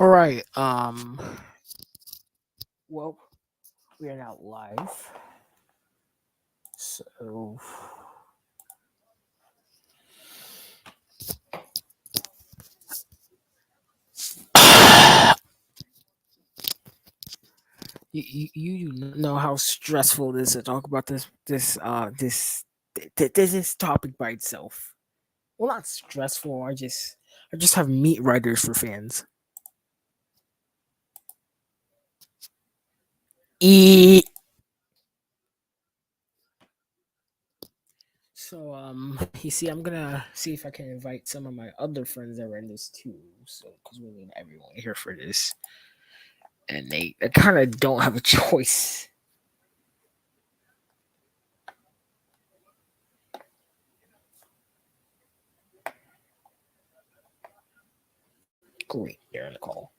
All right. Well, we are now live. So you do not know how stressful it is to talk about this topic by itself. Well, not stressful. I just have meat riders for fans. E. So you see, I'm gonna see if I can invite some of my other friends that are in this too. So because we need everyone here for this, and they kind of don't have a choice. Great, they're in the call.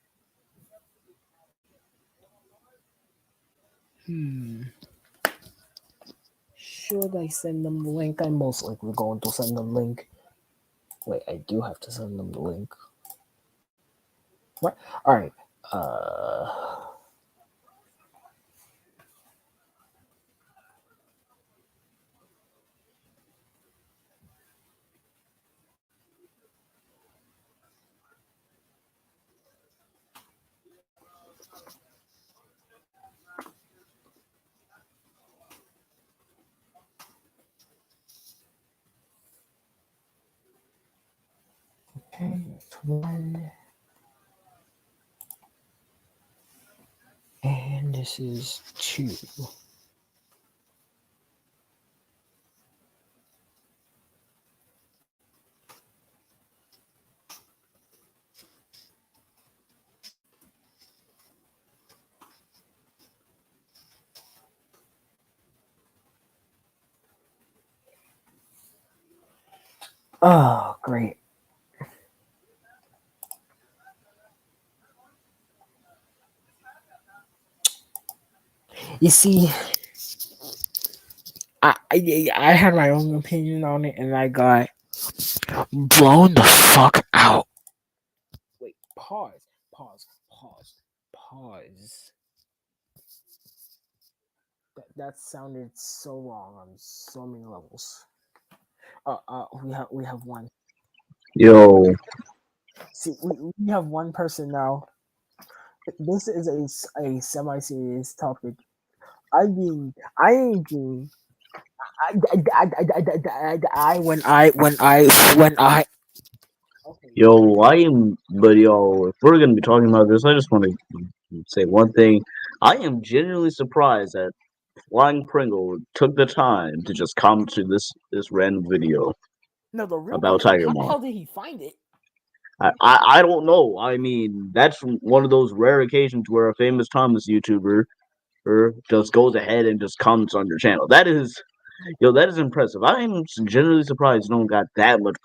Hmm. Should I send them the link? I'm most likely going to send them the link. Wait, I do have to send them the link. What? All right. Okay, that's one, and this is two. Oh, great. You see, I had my own opinion on it, and I got blown the fuck out. Wait, pause. That sounded so wrong on so many levels. We have one. Yo, See, we have one person now. This is a semi-serious topic. I ain't being, when I. Okay, if we're gonna be talking about this, I just want to say one thing. I am genuinely surprised that Flying Pringle took the time to just comment to this random video no, the real about question: Tiger how the Moth. hell did he find it? I don't know. I mean, that's one of those rare occasions where a famous Thomas YouTuber just goes ahead and just comments on your channel. That is impressive. I am genuinely surprised no one got that much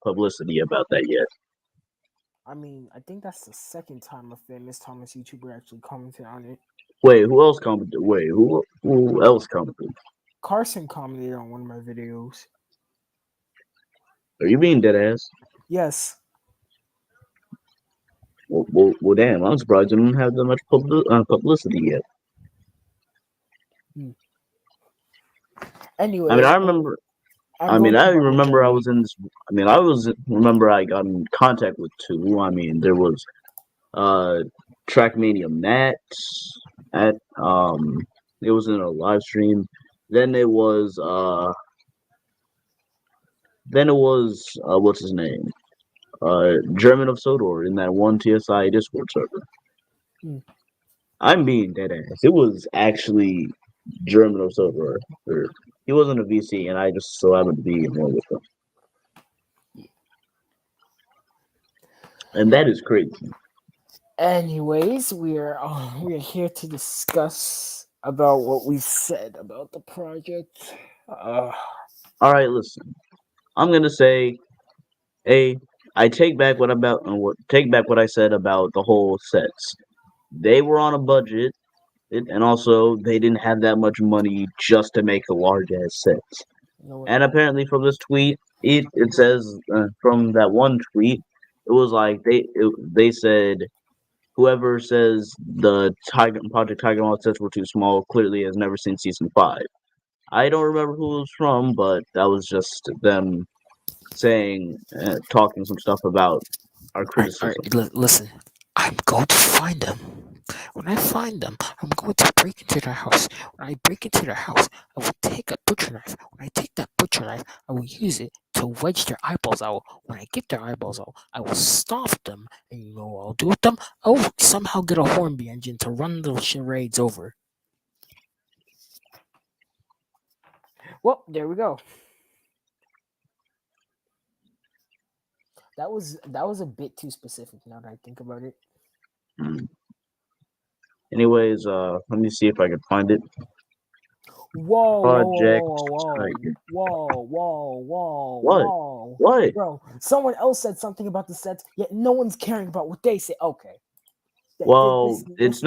publicity about that yet. I mean, I think that's the second time a famous Thomas YouTuber actually commented on it. Wait, who else commented? Wait, who else commented? Carson commented on one of my videos. Are you being dead ass? Yes. Well, damn, I'm surprised you don't have that much publicity yet. Hmm. I mean, Anyways, I remember. I'm I mean, going to I run the remember I journey. was in this. I mean, remember I got in contact with two. I mean, there was uh Trackmania Matt at it was in a live stream. Then it was what's his name? German of Sodor in that one TSI Discord server. Hmm. I'm being dead ass. It was actually German of Sodor. He wasn't a VC, and I just so happened to be in there with him, and that is crazy. Anyways, we are here to discuss about what we said about the project. Uh, All right, listen. I'm gonna say, hey, I take back what I said about the whole sets. They were on a budget, and also they didn't have that much money just to make the large ass sets. you know what? And apparently, from this tweet, it says from that one tweet, it was like they said Whoever says the Tiger Project Tiger Moth sets were too small clearly has never seen season 5. I don't remember who it was from, but that was just them saying, talking some stuff about our All criticism. right, listen. I'm going to find them. When I find them, I'm going to break into their house. When I break into their house, I will take a butcher knife. When I take that butcher knife, I will use it to wedge their eyeballs out. When I get their eyeballs out, I will stomp them. And you know what I'll do with them? I will somehow get a Hornby engine to run the charades over. Well, there we go. That was a bit too specific now that I think about it. Hmm. Anyways, let me see if I can find it. Whoa, whoa, Project whoa, whoa, Tiger. whoa, whoa, whoa, What? whoa, What? bro. Someone else said something about the sets, yet no one's caring about what they say. Okay, Well, this is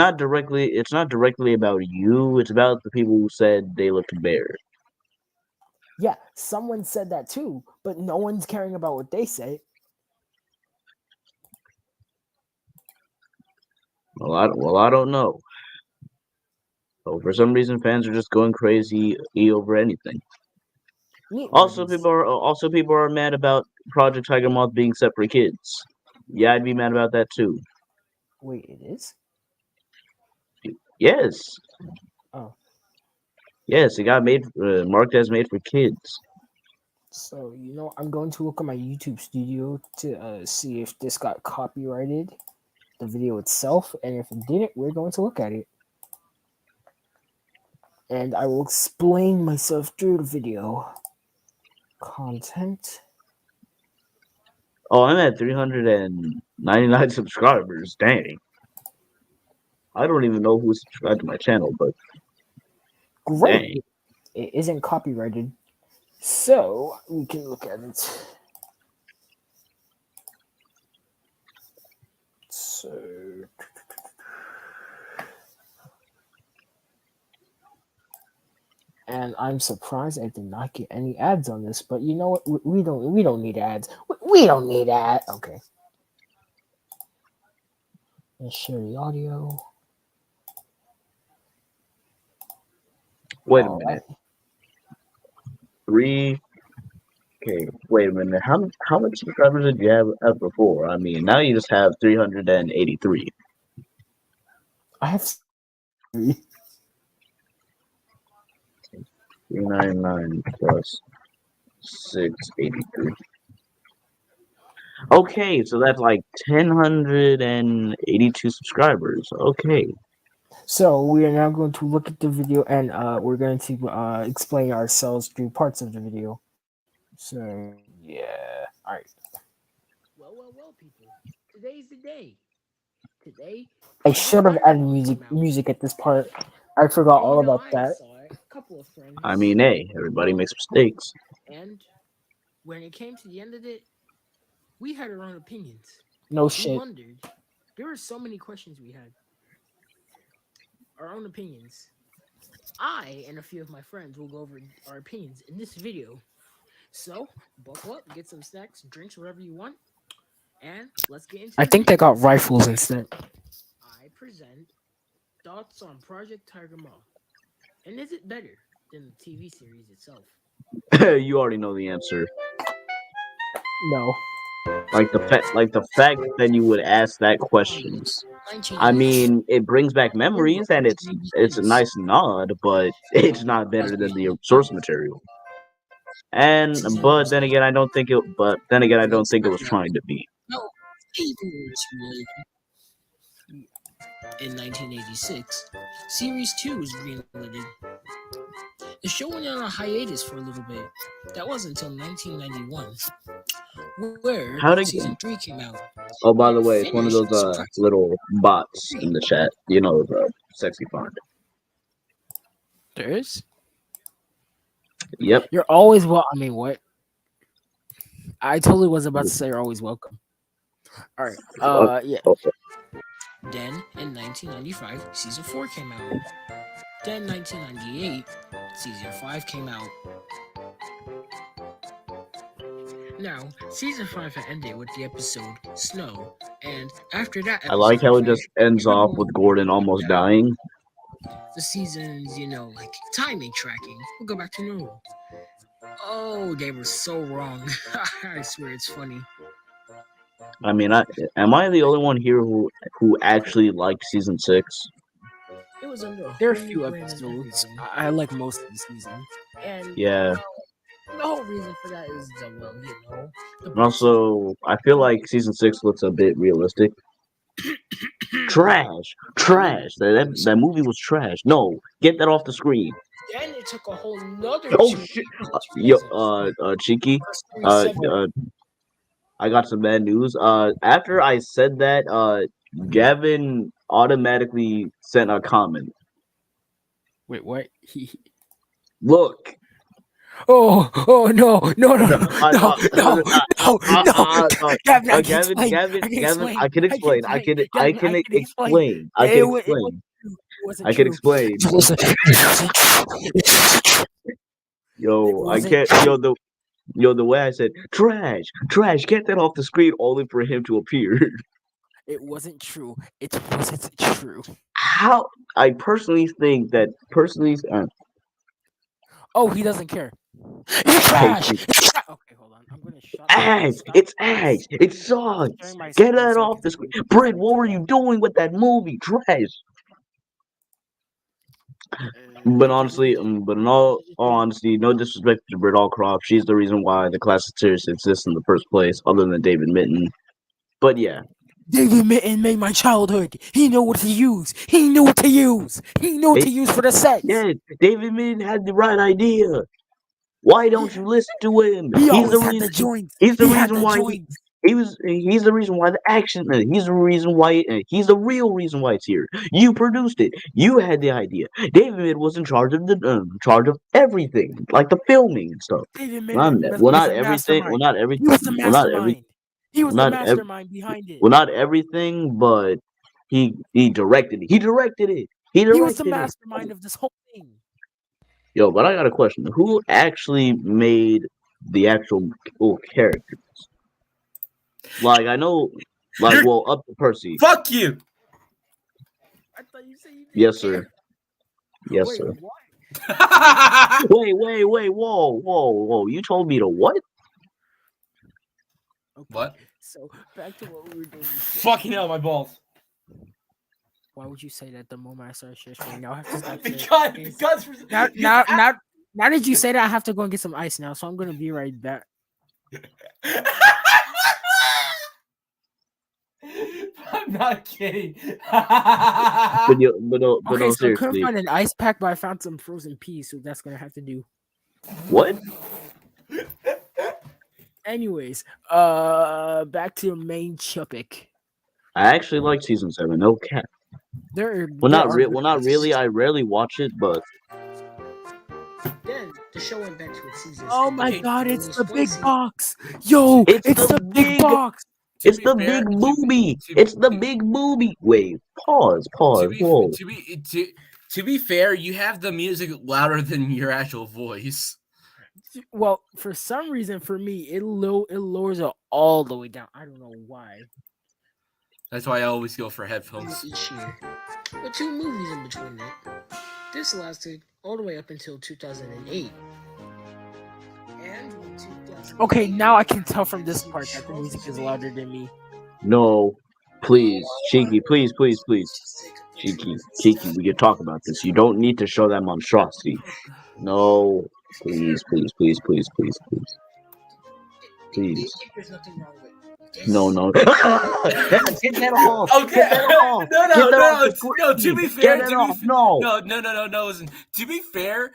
it's not directly about you. It's about the people who said they looked bare. yeah. Someone said that too, but no one's caring about what they say. Well, I don't know. So for some reason, fans are just going crazy over anything. Meat buddies. Also people are mad about Project Tiger Moth being set for kids. Yeah, I'd be mad about that too. Wait, it is. Yes, Oh, yes, it got made marked as made for kids. so I'm going to look at my YouTube studio to see if this got copyrighted, the video itself, and if it didn't, we're going to look at it. And I will explain myself through the video. Content. Oh, I'm at 399 subscribers. Dang, I don't even know who's subscribed to my channel, but Great. dang. It isn't copyrighted. So we can look at it. So and I'm surprised I did not get any ads on this, but you know what? We don't need ads. We don't need ads. Okay. Let's share the audio. Wait a All right. minute. Three. Okay, wait a minute. How much subscribers did you have before? I mean, now you just have 383. I have three. 399 plus 683. Okay, so that's like 1,082 subscribers. Okay. So we are now going to look at the video and we're going to explain ourselves through parts of the video. So yeah. All right. Well, people. Today's the day. Today, I Project should have Tiger added Moth came music out. music at this part. I forgot And all about I that. saw it. A couple of I friends. mean, hey, everybody makes mistakes. And when it came to the end of it, we had our own opinions. No We shit. wondered. There were so many questions we had. Our own opinions. I and a few of my friends will go over our opinions in this video. So, buckle up, get some snacks, drinks, whatever you want, and let's get into I the think they video. got rifles instead. I present thoughts on Project Tiger Moth. And is it better than the TV series itself? You already know the answer. No. Like the fact that you would ask that question. I 1980s. mean, it brings back Where memories and was baby it's a kids? nice nod, but it's not better than the source material. And Season but then episode. again, I don't think it. But then again, I don't Let's think it find was out. trying to be. No, Hebrews in 1986. Series 2 was greenlit. The show went on a hiatus for a little bit. That wasn't until 1991, where How to? season 3 came out. Oh, by It the way, it's one of finished those surprisingly. little bots in the chat. You know, the sexy font. There is? Yep. You're always well. I mean, what? I totally was about to say you're always welcome. All right. Uh, Yeah. oh, Then in 1995, season 4 came out. Then 1998, season 5 came out. Now, season 5 had ended with the episode Snow, and after that I like how episode, it just ends off with Gordon almost dying. the season's, like timing tracking will go back to normal. Oh, they were so wrong. I swear it's funny. I mean, am I the only one here who actually liked season 6? It was under a There are a whole new few brand and episodes. everything. I like most of the season. And, Yeah. the whole reason for that is the And also, I feel like season 6 looks a bit realistic. Trash. That movie was trash. No, get that off the screen. Then it took a whole nother Oh 2 shit. years. Cheeky. Plus 3, 7. I got some bad news. After I said that, Gavin automatically sent a comment. Wait, what? Look. Oh no! Gavin, I can explain. I can explain. It wasn't true. Yo, I can't. The way I said trash, get that off the screen, only for him to appear. It wasn't true. It wasn't true. How? I personally think that Oh, he doesn't care. It's trash. Okay, hold on. I'm gonna shut. It's ass. It sucks. Get that off the screen. Brett, what were you doing with that movie? Trash. But honestly, but in all honesty, no disrespect to Britt Allcroft, she's the reason why the classic series exists in the first place, other than David Mitten. But yeah. David Mitten made my childhood. He knew what to use. He knew what to use for the set. Yeah, David Mitten had the right idea. Why don't you listen to him? He always had the joints. He's the reason why he's the reason why the action. He's the reason why. He's the real reason why it's here. You produced it. You had the idea. David was in charge of everything, like the filming and stuff. David Not everything. He was the mastermind. He was the mastermind behind it. Well, not everything, but he directed it. He was the mastermind of this whole thing. Yo, but I got a question. Who actually made the actual characters? Like, I know, up to Percy. Fuck you! I thought you said you didn't Yes, care. sir. Yes, Wait, sir. what? Wait, whoa. You told me to what? Okay. What? So, back to what we were doing. Fucking hell, my balls. Why would you say that the moment I started sharing? Now I have to stop because now that you say that, I have to go and get some ice now, so I'm gonna be right back. I'm not kidding. But no, Okay, so I seriously. couldn't find an ice pack, but I found some frozen peas, so that's gonna have to do. What? Anyways, back to the main topic. I actually like season 7. No cap. Not really. I rarely watch it, but Then the show went back to its season. Oh my god, it's the big box! Yo, it's the big box! It's the big booby. It's the big booby. Wait, pause. Whoa. To be fair, you have the music louder than your actual voice. Well, for some reason, for me, it lowers it all the way down. I don't know why. That's why I always go for headphones. Each year, with 2 movies in between it. This lasted all the way up until 2008. And in 2008, Okay, now I can tell from this part that the music is louder than me. No, please, Cheeky, please. Cheeky, we can talk about this. You don't need to show that monstrosity. No, please. There's nothing wrong with this. No. Get that off. Okay. Get that off. No. To be fair, No. Listen, to be fair,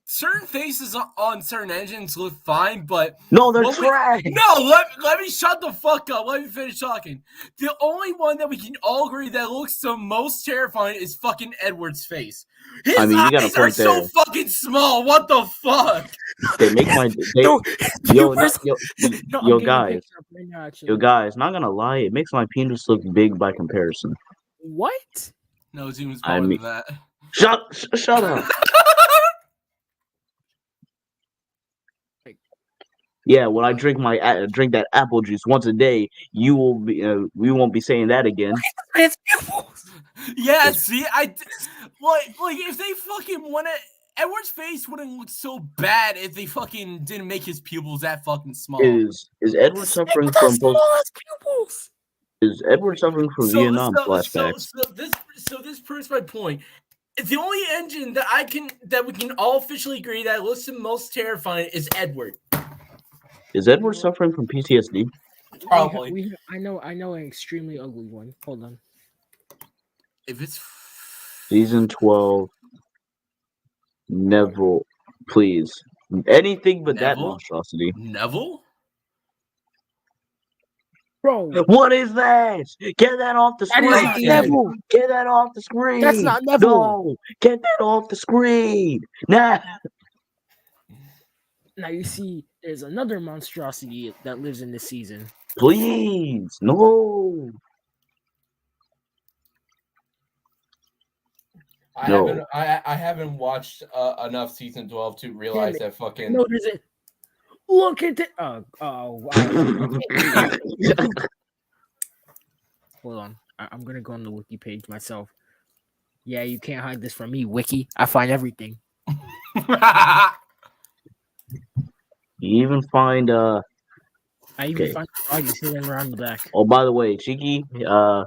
certain faces on certain engines look fine, but No, they're trash. Let me shut the fuck up. Let me finish talking. The only one that we can all agree that looks the most terrifying is fucking Edward's face. His you got a eyes are point so there. fucking small. What the fuck? They make my yo guys. Not gonna lie, it makes my penis look big by comparison. What? No, it's even smaller than that. Shut up. Yeah, when I drink that apple juice once a day, we won't be saying that again. His pupils. Yeah, His- see, like if they fucking want to, Edward's face wouldn't look so bad if they fucking didn't make his pupils that fucking small. Is Edward suffering from post? Smallest pupils. Is Edward suffering from So Vietnam so so flashbacks? so this proves my point. The only engine that we can all officially agree that looks the most terrifying is Edward. Is Edward suffering from PTSD? Probably. I know an extremely ugly one. Hold on. If it's Season 12. Neville, please. Anything but that Neville? monstrosity. Neville? Bro, What is that? Get that off the that screen. is not Neville. Get that off the screen. That's not Neville. No, get that off the screen. Nah. Now you see, there's another monstrosity that lives in this season. Please. No. No. I haven't watched enough season 12 to realize Damn it. that fucking. No, there's a look at it. Wow. Hold on. I'm gonna go on the wiki page myself. Yeah, you can't hide this from me, wiki. I find everything. You even find I even Okay. find bodies hidden around the back. Oh, by the way, Cheeky, oh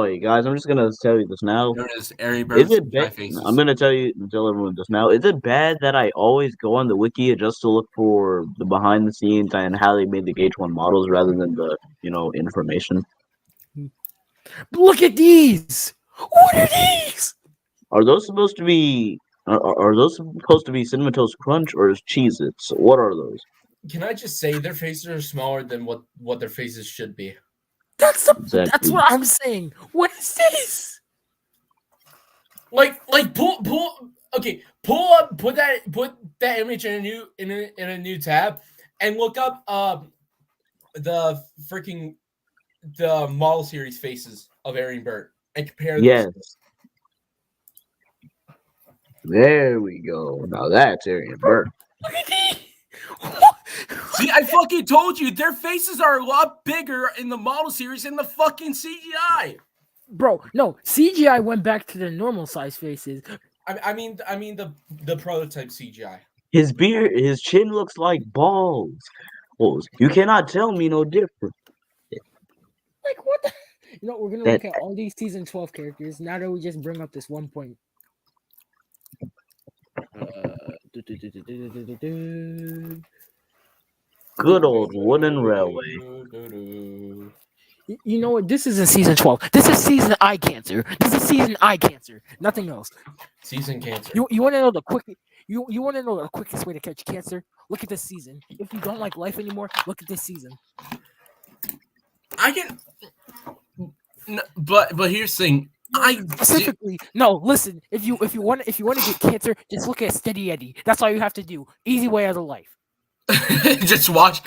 wait, guys, I'm just gonna tell you this now. There it is. Airy Is Birds. it bad? I'm gonna tell everyone this now. Is it bad that I always go on the wiki just to look for the behind the scenes and how they made the Gauge 1 models rather than the information? Look at these. What are these? Are those supposed to be Cinnamon Toast Crunch or is Cheez-Its? What are those? Can I just say their faces are smaller than what their faces should be? That's Exactly. what I'm saying. What is this? Like pull okay, put that image in a new tab and look up the freaking the model series faces of Airy Bird and compare those. Yes. There we go. Now that's Arian Bird. Look at these. See, I fucking told you their faces are a lot bigger in the model series than the fucking CGI. Bro, no, CGI went back to the normal size faces. I mean the prototype CGI. His chin looks like balls. You cannot tell me no different. Like what the we're gonna look at all these season 12 characters now that we just bring up this one point. Good old wooden railway. You know what? This isn't season 12. This is season eye cancer. This is season eye cancer. Nothing else. Season cancer. You want to know the you want to know the quickest way to catch cancer? Look at this season. If you don't like life anymore, look at this season. I can, but here's the thing. Specifically, no. Listen, if you want to get cancer, just look at Steady Eddie. That's all you have to do. Easy way out of life. just watch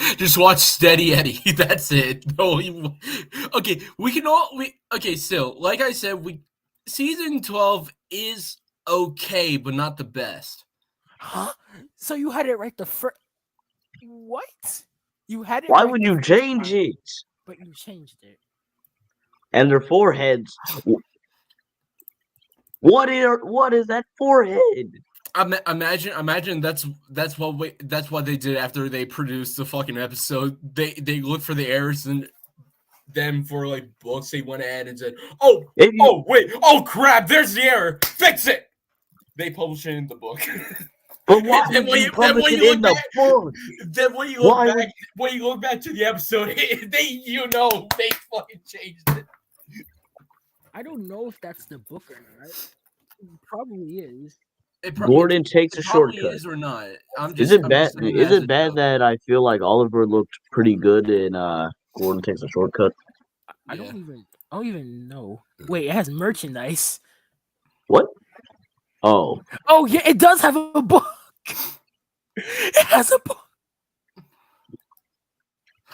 Steady Eddie. That's it. No, okay, so like I said, season 12 is okay, but not the best. Huh? So you had it right the first. What? You had it. Why right would the you first change time, it? But you changed it. And their foreheads. What is that forehead? Imagine that's what they did after they produced the fucking episode. They looked for the errors and then for like books they went ahead and said, oh crap, there's the error, fix it. They published it in the book. But why would you publish it in the book? Then when you look back to the episode, they fucking changed it. I don't know if that's the book or not. It probably is. Gordon takes a shortcut. Is or not? Is it bad that I feel like Oliver looked pretty good in Gordon Takes a Shortcut? I don't even know. Wait, it has merchandise. What? Oh yeah, it does have a book. It has a book.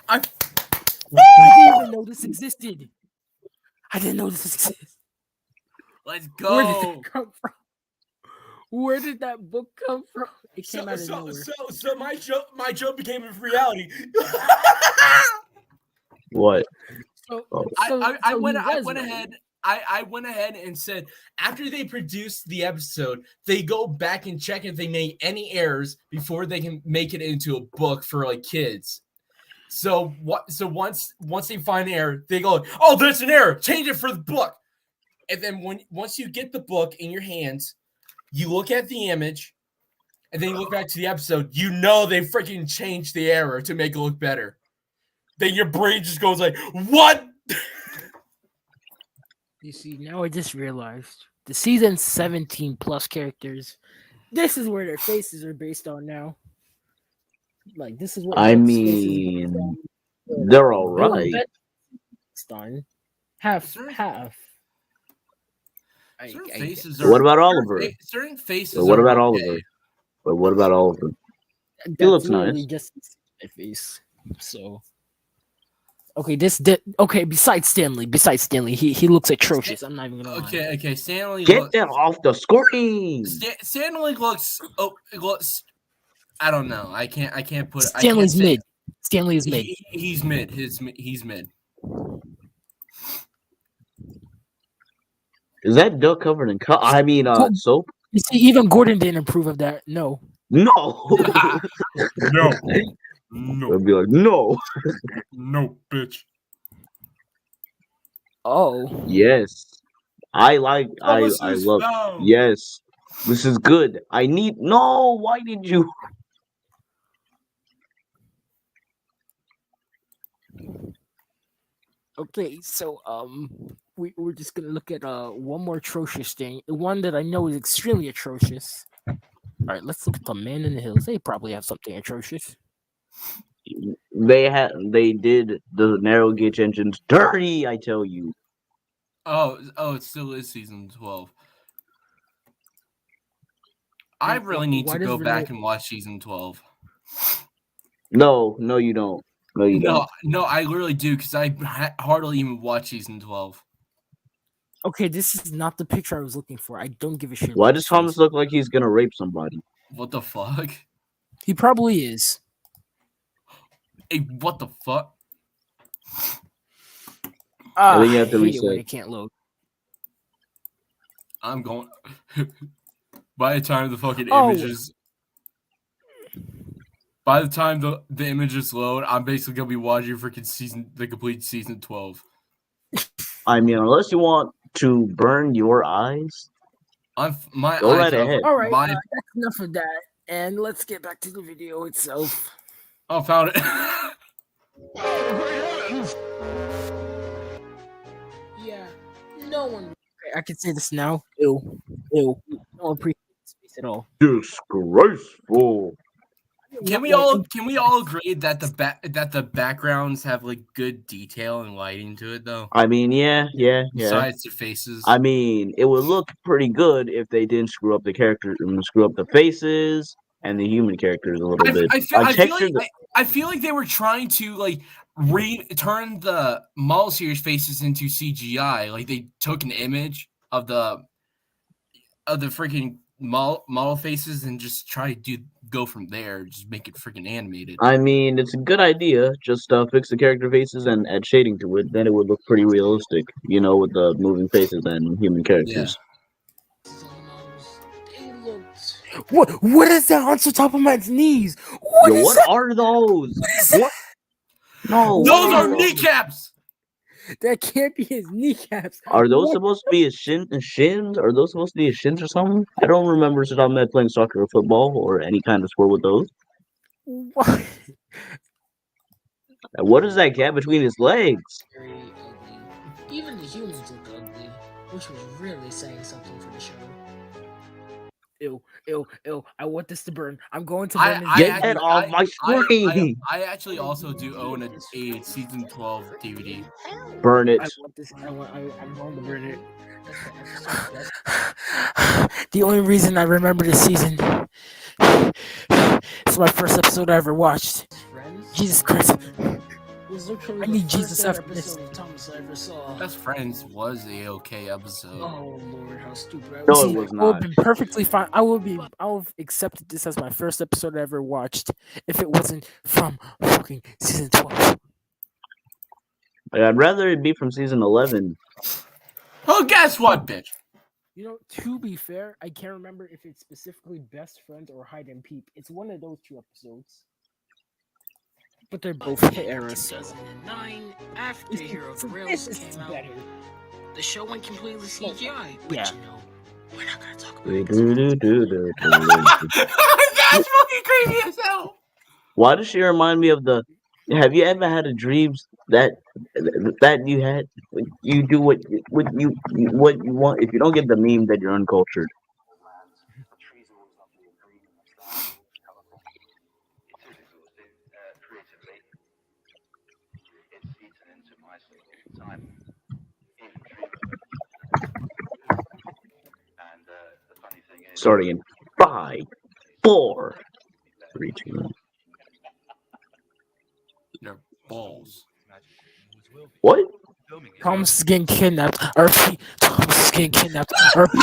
I didn't even know this existed. Let's Where did go. that come from? Where did that book come from? It came out of So nowhere. my joke became a reality. What? So, Oh. I you went was right. ahead. I went ahead and said after they produced the episode, they go back and check if they made any errors before they can make it into a book for like kids. So what? So once they find an error, they go, "Oh, there's an error. Change it for the book." And then once you get the book in your hands, you look at the image, and then you look back to the episode. You know they freaking changed the error to make it look better. Then your brain just goes like, "What?" You see, now I just realized the season 17 plus characters. This is where their faces are based on now. Like this is what I Buck's faces mean, they're all Bill and right. Beth based on. Half. Certain faces are. What about Oliver? Certain faces But what are about okay. Oliver? But what about Oliver? That's looks literally nice. just my face. So okay, okay. Besides Stanley, he looks atrocious. I'm not even gonna lie. Okay. Stanley Get looks. that off the screen. Stanley looks. Oh, it looks. I don't know. I can't put. Stanley's I can't say, mid. Stanley is mid. He's mid. He's mid. Is that duck covered in soap? You see, even Gordon didn't approve of that. No. No. No. I'd be like, no. No, bitch. Oh. Yes. I love. Found. Yes. This is good. No. Why did you? Okay, so we're just gonna look at one more atrocious thing, one that I know is extremely atrocious. All right, let's look at the Man in the Hills. They probably have something atrocious. They did the narrow gauge engines dirty. I tell you. Oh, it still is season 12. I really need to go back and watch season 12. No, you don't. No, you don't. No, I literally do because I hardly even watch season 12. Okay, this is not the picture I was looking for. I don't give a shit. Why does Thomas look like he's gonna rape somebody? What the fuck? He probably is. Hey, what the fuck? I think you have to hate it when reset. it can't load. I'm going. By the time the fucking images. By the time the images load, I'm basically gonna be watching freaking the complete season 12. I mean, unless you want to burn your eyes, Go right ahead. All right, that's enough of that, and let's get back to the video itself. Oh, found it. Yeah, no one. Okay, I can say this now. Ew. No one appreciates space at all. Disgraceful. Can we all agree that the backgrounds have like good detail and lighting to it though? I mean, yeah. Besides their faces. I mean, it would look pretty good if they didn't screw up the characters and screw up the faces and the human characters a little bit. I feel like they were trying to like turn the model series faces into CGI. Like they took an image of the freaking model faces and just try to go from there. Just make it freaking animated. I mean, it's a good idea. Just fix the character faces and add shading to it. Then it would look pretty realistic, with the moving faces and human characters. What is that on the top of my knees? What are those? What? No, those are kneecaps. That can't be his kneecaps. Are those supposed to be his shins? Are those supposed to be his shins or something? I don't remember since I'm playing soccer or football or any kind of sport with those. What? What is that gap between his legs? Very ugly. Even the humans look ugly, which was really saying something for the show. Ew. I want this to burn. I'm going to burn it. Get that off my screen. I actually also do own a season 12 DVD. Burn it. I want this. I'm going to burn it. The only reason I remember this season is my first episode I ever watched. Jesus Christ. is literally I the need first Jesus ever after this. episode of Thomas I ever saw. Best Friends was a okay episode. Oh Lord, how stupid I No, was. it See, was I would not. have been perfectly fine. I would have accepted this as my first episode I ever watched if it wasn't from fucking season 12. Like, I'd rather it be from season 11. Oh, guess what, bitch? You know, to be fair, I can't remember if it's specifically Best Friends or Hide and Peep. It's one of those two episodes. But they're both hit eras. So. 2009, after Hero of the For Rails this is came out, better. the show went completely CGI. But Yeah. you know, we're not gonna talk about it. 'Cause That's fucking creepy as hell. Why does she remind me of the? Have you ever had a dreams that you had? You do what you want. If you don't get the meme, then you're uncultured. Starting in 5, 4, 3, 2. Their balls. What? Thomas is getting kidnapped. RP. Thomas is getting kidnapped. RP.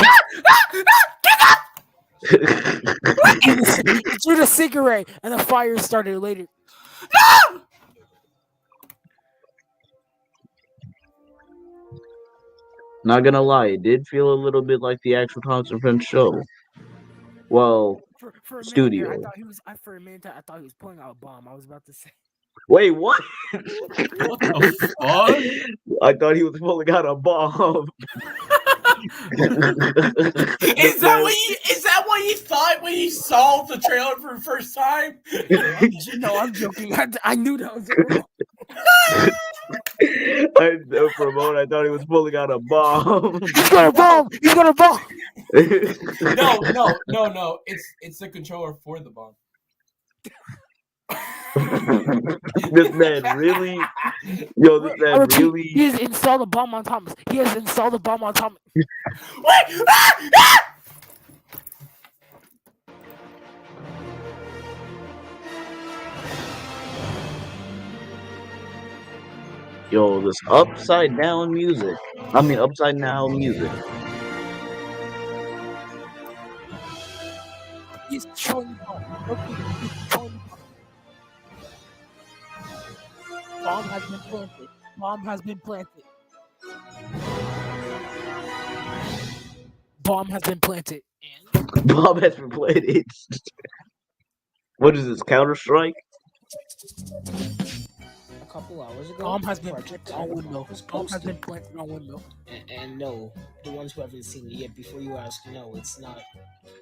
He threw the cigarette and the fire started later. Not gonna lie, it did feel a little bit like the actual Thomas and Friends show. Well, For a minute studio. there, I thought he was. For a minute, I thought he was pulling out a bomb. I was about to say. Wait, what? What the fuck? I thought he was pulling out a bomb. Is that what you thought when you saw the trailer for the first time? No, I'm joking. I knew that was wrong. For a moment, I thought he was pulling out a bomb. He's got a bomb. He's got a bomb. No. It's the controller for the bomb. This man really, yo, this I man repeat, really. he has installed a bomb on Thomas. He has installed a bomb on Thomas. Wait! Yo, this upside down music. I mean, upside down music. He's showing the bomb. Okay, he's showing the bomb. Bomb has been planted. Bomb has been planted. Bomb has been planted. Bob has been played it. What is this, Counter-Strike? A couple hours ago, Bomb has been Project planted on windmill. was Bomb has posted. been planted on windmill. And no, the ones who haven't seen it yet, before you ask, no, it's not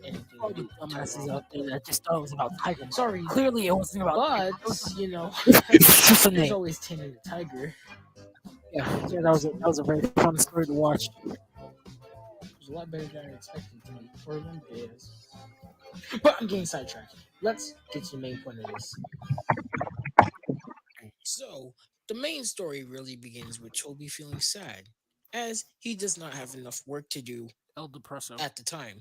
anything. All you dumbasses out there that just thought it was about Tiger. Sorry, Clearly, it wasn't about Tiger. but you know, It's just a there's name. always taming the tiger. Yeah, that was a very fun story to watch. It was a lot better than I expected to be, or remember it is. But I'm getting sidetracked. Let's get to the main point of this. So, the main story really begins with Toby feeling sad, as he does not have enough work to do El Depresso. at the time.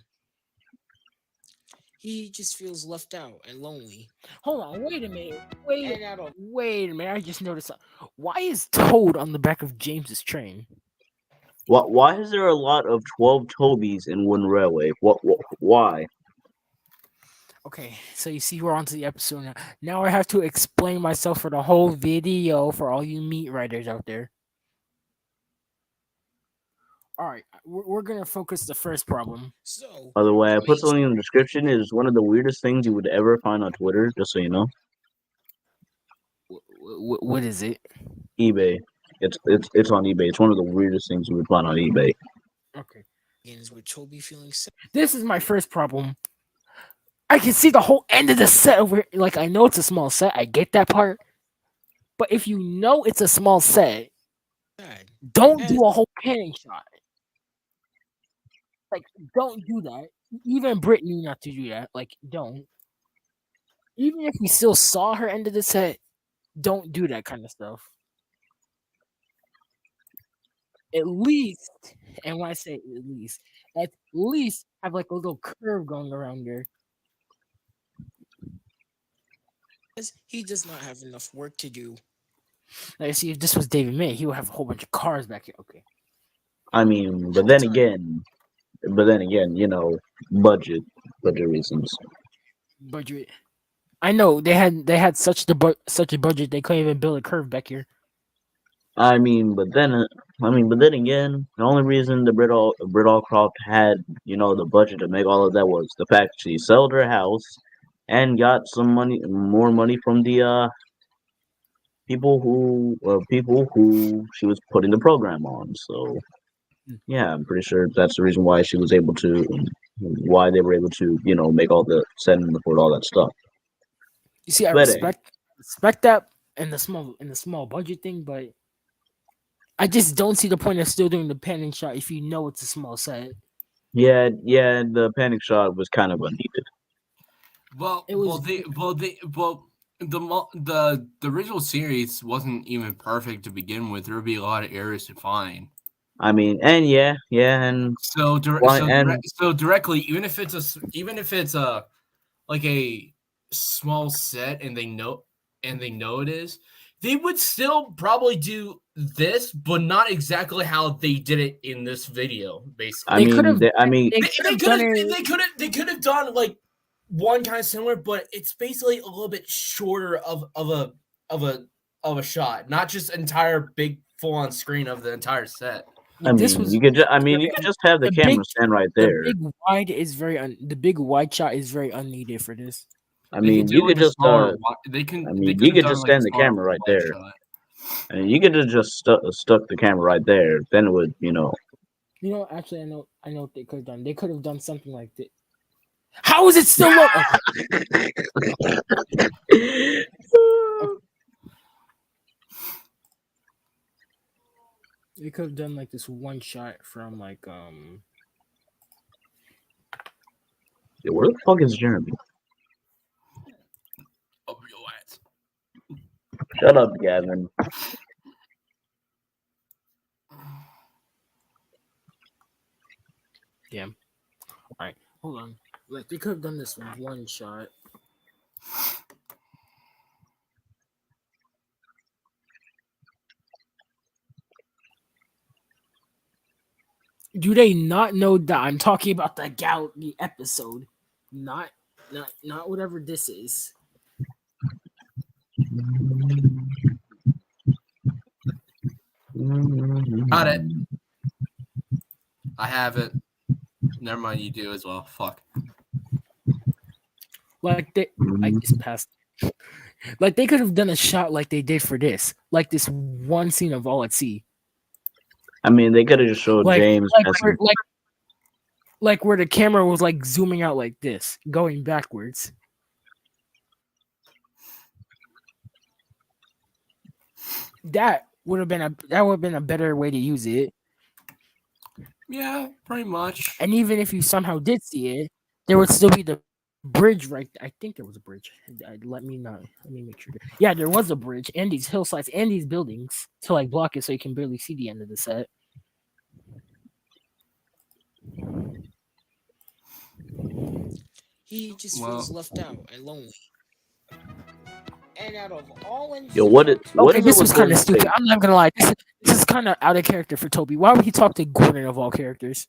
He just feels left out and lonely. Hold on, wait a minute. And I don't Wait a minute. I just noticed something. Why is Toad on the back of James's train? Why is there a lot of 12 Tobys in one railway? Why? Okay, so you see we're on to the episode now. Now I have to explain myself for the whole video for all you meat writers out there. All right, we're gonna focus the first problem. So, By the way, I the put main something in the description. It is one of the weirdest things you would ever find on Twitter, just so you know. What is it? eBay. It's on eBay. It's one of the weirdest things you would find on eBay. Okay. begins with Toby feeling sad. This is my first problem. I can see the whole end of the set over here. Like, I know it's a small set. I get that part. But if you know it's a small set, don't do a whole panning shot. Like, don't do that. Even Brit knew not to do that. Like, don't. Even if we still saw her end of the set, don't do that kind of stuff. At least, and when I say at least have like a little curve going around her. He does not have enough work to do Like, see, if this was David May, he would have a whole bunch of cars back here. Okay, I mean, at the time, but then again, you know, budget, budget reasons. budget. I know they had such a budget they couldn't even build a curve back here. But then again, the only reason the Brit Allcroft had, you know, the budget to make all of that was the fact she sold her house and got some money, more money from the people who she was putting the program on. So yeah, I'm pretty sure that's the reason why she was able to, why they were able to, you know, make all the send and report all that stuff. You see, I But hey, respect that in the small budget thing, but I just don't see the point of still doing the panning shot if you know it's a small set. yeah, the panic shot was kind of unneeded. Well, It was the original series wasn't even perfect to begin with. There would be a lot of errors to find. I mean, and yeah, and why and So directly, even if it's a like a small set and they know it is, they would still probably do this, but not exactly how they did it in this video. Basically, they could have they could have done like one kind of similar, but it's basically a little bit shorter of a shot, not just entire big full on screen of the entire set. this was you could just have the the camera big stand right the there. big wide is the big wide shot is very unneeded for this. I They can mean, do you like could a just smaller. They could you have could done just like a stand the smaller camera right wide there. shot. I mean, you could have just stuck the camera right there. Then it would, you know. You know, actually, I know what they could have done. They could have done something like this. How is it still low? Okay. They could have done like this one shot from like Where the fuck is Jeremy? Oh, relax. Shut up, Gavin. damn. Alright, hold on. Like they could have done this one shot. Do they not know that I'm talking about the episode? Not whatever this is. Got it. I have it. Never mind, you do as well. Fuck. Like I just passed. Like they could have done a shot like they did for this, like this one scene of all at sea. I mean, they could have just showed Like James. like where the camera was like zooming out like this, going backwards. That would have been a better way to use it. Yeah, pretty much. And even if you somehow did see it, there would still be the bridge right. I think there was a bridge. Let me make sure. Yeah, there was a bridge and these hillsides and these buildings to like block it so you can barely see the end of the set. He just feels left out and lonely. And out of all this was kind of stupid. I'm not gonna lie. This is kind of out of character for Toby. Why would he talk to Gordon of all characters?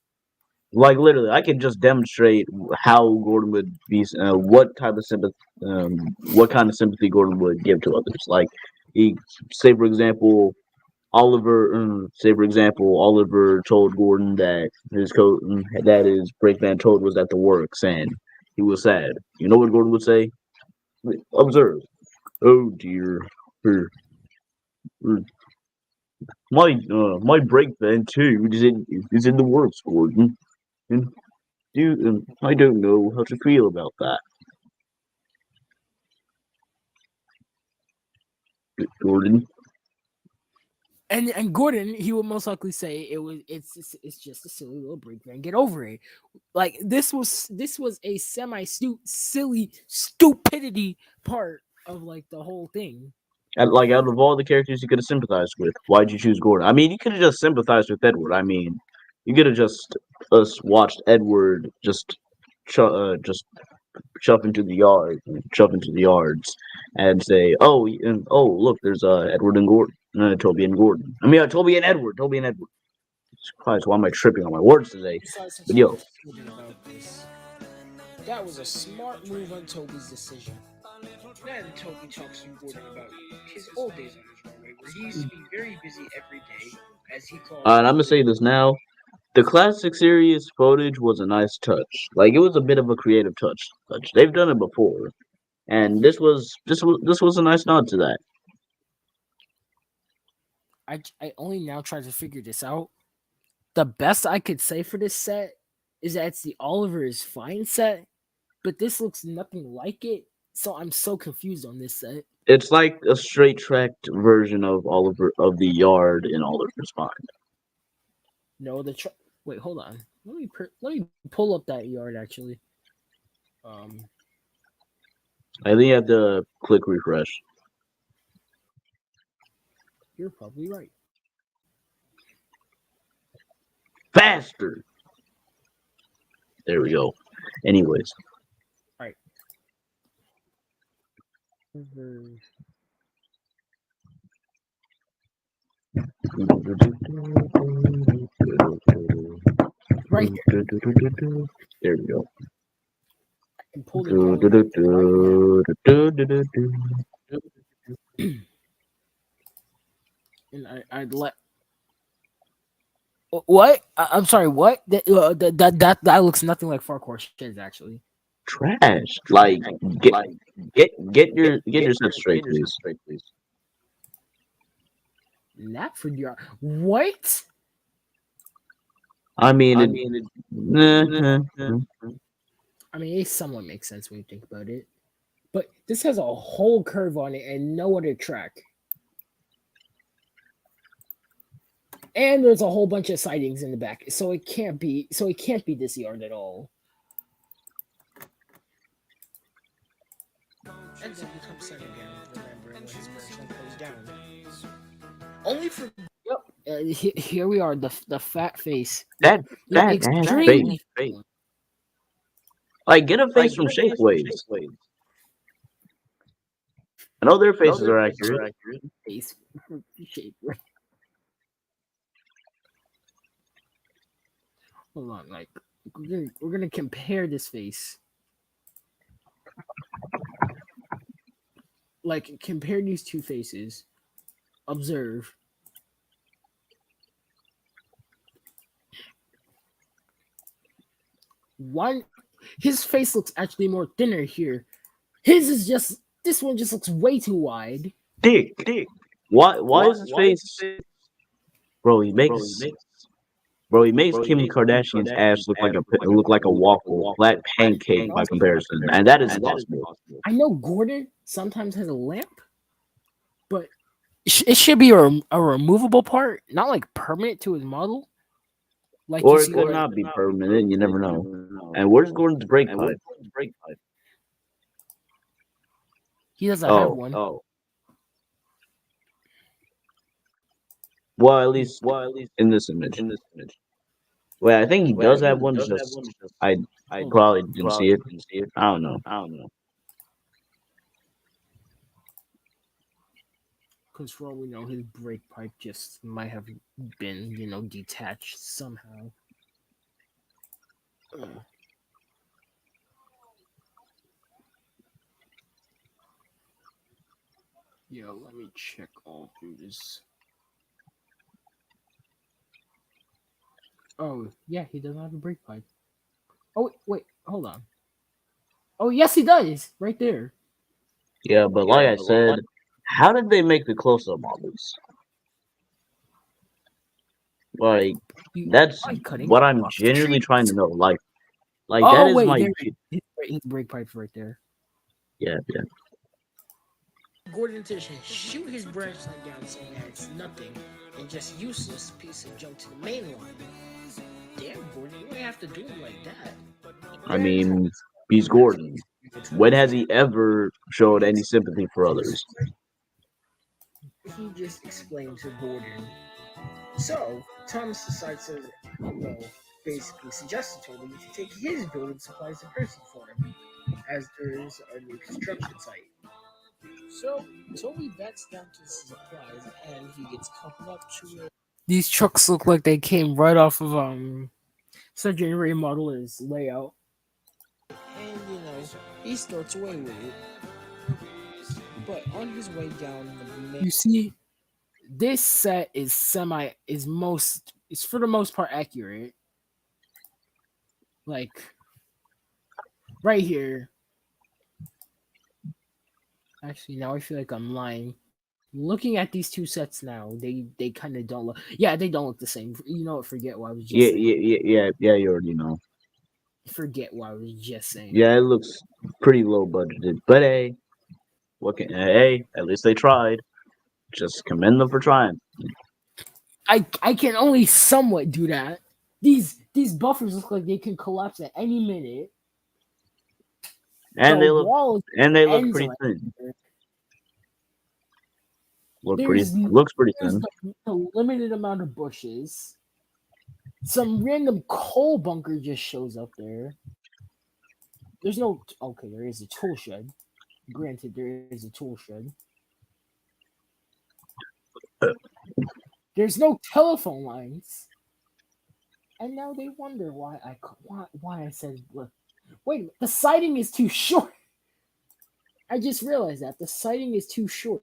Like literally, I could just demonstrate how Gordon would be, what kind of sympathy Gordon would give to others. Like, say for example, Oliver told Gordon that his brakeman told was at the works and he was sad. You know what Gordon would say? Observe. Oh dear, er, er, my brake van too is in the works, Gordon. And I don't know how to feel about that, Gordon. And Gordon, he would most likely say it's just a silly little brake van. Get over it. Like this was a silly stupidity part of like the whole thing. And like out of all the characters you could have sympathized with, why'd you choose Gordon? I mean, you could have just sympathized with Edward. I mean, you could have just watched Edward just shove into the yards, and say, look, there's Edward and Gordon, Toby and Gordon. I mean, Toby and Edward. Christ, why am I tripping on my words today? Besides, since But you yo, were feeling about this, that was a smart move on Toby's decision. Then Toby talks to Gordon about his old days on his runway, where he used to be very busy every day, as he calls and I'm gonna say this now. The classic series footage was a nice touch. Like it was a bit of a creative touch. They've done it before, and this was a nice nod to that. I only now try to figure this out. The best I could say for this set is that it's the Oliver is Fine set, but this looks nothing like it. So I'm so confused on this set. It's like a straight tracked version of Oliver of the Yard in Oliver's Mind. No, wait, hold on. Let me pull up that yard actually. I think you have to click refresh. You're probably right. Faster. There we go. Anyways, All right. Right there. there we go. I'm pulling Oliver up right now. And I'd let. What? I'm sorry. What? That looks nothing like Farquhar Shiz actually. Trash. Like get your set straight, please. Knapford yard. What? I mean, I mean, it somewhat makes sense when you think about it. But this has a whole curve on it and no other track. And there's a whole bunch of sightings in the back, so it can't be this yard at all. And then becomes set again, remembering when his branch goes down. Only for here we are, the fat face. that extremely face. Like get a face from Shapeways. I know their faces are accurate. Face shape. Hold on, like we're gonna compare this face. Like compare these two faces. Observe. One, his face looks actually more thinner here. His is just this one just looks way too wide. Dick. Why is his face? Bro, he makes Kim Kardashian's ass look like a waffle, flat pancake by comparison, and that is impossible. I know Gordon sometimes has a lamp, but it should be a removable part, not like permanent to his model. Like Or it could not be permanent. You never know. And where's Gordon's brake pipe? He doesn't have one. Well, at least in this image. Well, I think he does have one. Just I probably didn't see it. I don't know. Because for all we know, his brake pipe just might have been, detached somehow. Yo, let me check all through this. Oh, yeah, he doesn't have a brake pipe. Oh, wait, hold on. Oh, yes, he does. Right there. Yeah, but like I said, how did they make the close-up models? Like, that's what I'm genuinely trying to know. Like that is my. His brake pipe's right there. Yeah. Gordon Tish shoot his branch line down, saying that it's nothing and just useless piece of junk to the main line. Damn, Gordon, you don't have to do him like that. I mean, he's Gordon. When has he ever showed any sympathy for others? He just explained to Gordon. So, Thomas decides to, basically suggested to him to take his building supplies to Percy for him. as there's a new construction site. So Toby bets down to supplies and he gets coupled up to it. These trucks look like they came right off of Sergeant Ray Modeler's layout. And he starts away with it. But on his way down the main, you see, this set is for the most part accurate. Like right here. Actually, now I feel like I'm lying. Looking at these two sets now, they kind of don't look. Yeah, they don't look the same. You know what? Forget what I was just saying. Yeah. You already know. Forget what I was just saying. Yeah, it looks pretty low budgeted, but hey, at least they tried. Just commend them for trying. I can only somewhat do that. These buffers look like they can collapse at any minute. And The they look walls pretty thin. Looks pretty thin. a limited amount of bushes. Some random coal bunker just shows up there. There's no there is a tool shed. Granted, there is a tool shed. There's no telephone lines. And now they wonder why I said look. Wait a minute, the siding is too short. I just realized that the siding is too short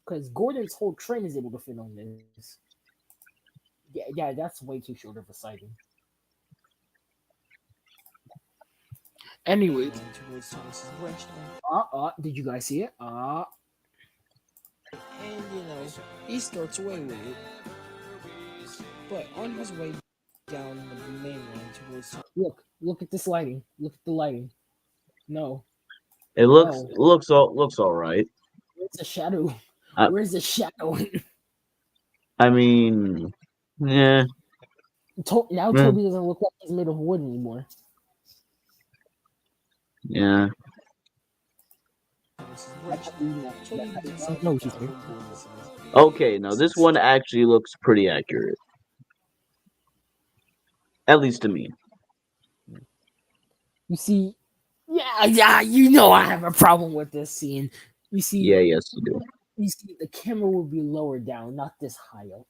because Gordon's whole train is able to fit on this. Yeah, that's way too short of a siding. Anyway, did you guys see it? And he starts away with it. But on his way down the main line towards look at this lighting. Look at the lighting. No. It looks all right. Where's the shadow? Where's the shadow? I mean, yeah. Now Toby doesn't look like he's made of wood anymore. Yeah. Okay, now this one actually looks pretty accurate. At least to me. You see, yeah, I have a problem with this scene. You see, yes, you do. You see, the camera will be lower down, not this high up.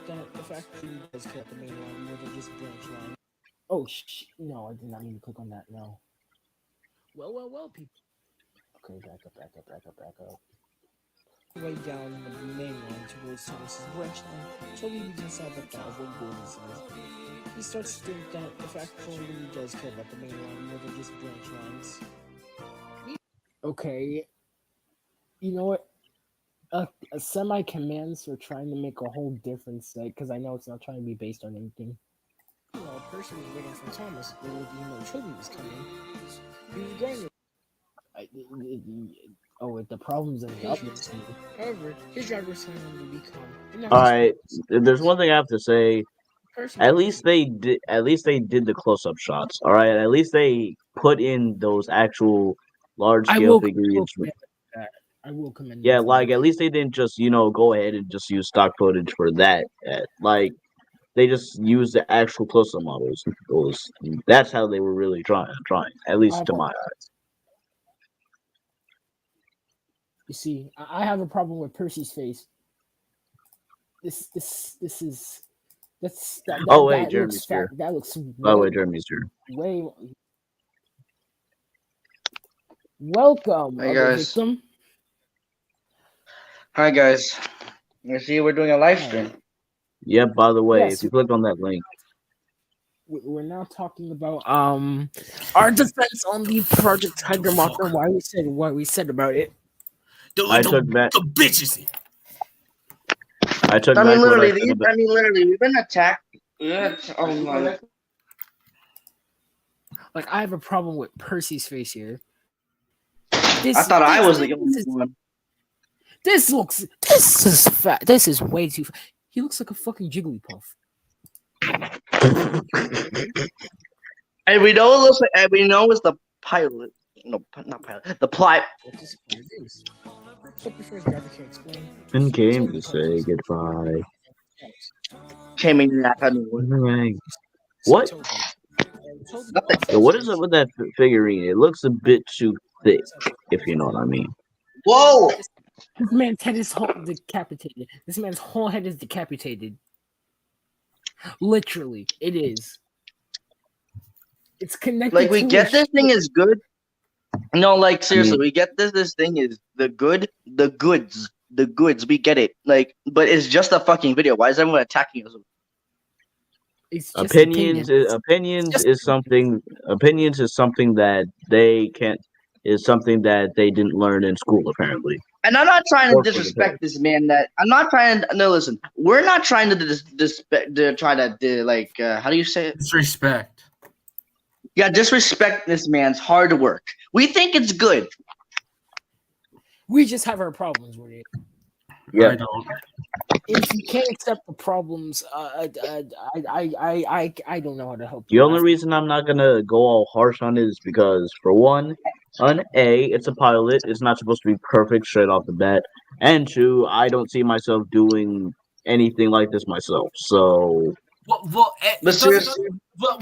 The factory does cut the main line more than just branch line. Oh, no, I did not mean to click on that. No. Well, people. Okay, back up. Way down the main line towards Thomas's branch line, Toby begins to have a thought of what Gordon says. He starts to think that the factory really does care about the main line more than just branch lines. Okay. You know what? A semi-commands are trying to make a whole different set because I know it's not trying to be based on anything. A person was waiting for Thomas, Toby was coming. He was going to. The problems in the updates. However, his driver was telling him to be calm. Alright, there's one thing I have to say. At least they did the close-up shots. Alright, at least they put in those actual large-scale figures. I will commend. Yeah, like at least they didn't just go ahead and just use stock footage for that. Like they just used the actual close-up models. That's how they were really trying. At least to my eyes. You see, I have a problem with Percy's face. Jeremy's here. That looks. By the way, Jeremy's here. Welcome, hey guys. Victim. Hi guys. I see we're doing a live stream. Yep. By the way, if you click on that link, we're now talking about our defense on the Project Tiger Moth and why we said about it. I took back the bitches. Literally, we've been attacked. Like I have a problem with Percy's face here. I thought I was the only one. This is fat. This is way too fat. He looks like a fucking Jigglypuff. And we know it looks like. And we know it's the pilot. No, not pilot. The plot. And came to say goodbye. Came in that. What? Not that- Yo, what is up with that figurine? It looks a bit too thick, if you know what I mean. Whoa! This man's head is decapitated. This man's whole head is decapitated. Literally, it is. It's connected. Like we to get a this thing is good. No, like seriously, mean- we get this thing is the goods. We get it. Like, but it's just a fucking video. Why is everyone attacking us? It's just Opinions opinions. opinions is something that they can't is something that they didn't learn in school apparently. And I'm not trying to Or for the disrespect this man. That I'm not trying to. No, listen, we're not trying to how do you say it? Disrespect. Yeah, disrespect this man's hard work. We think it's good. We just have our problems with it. Yeah. I don't. If you can't accept the problems, I don't know how to help The you. only reason I'm not gonna go all harsh on it is because for one, it's a pilot. It's not supposed to be perfect straight off the bat. And two, I don't see myself doing anything like this myself. So But seriously,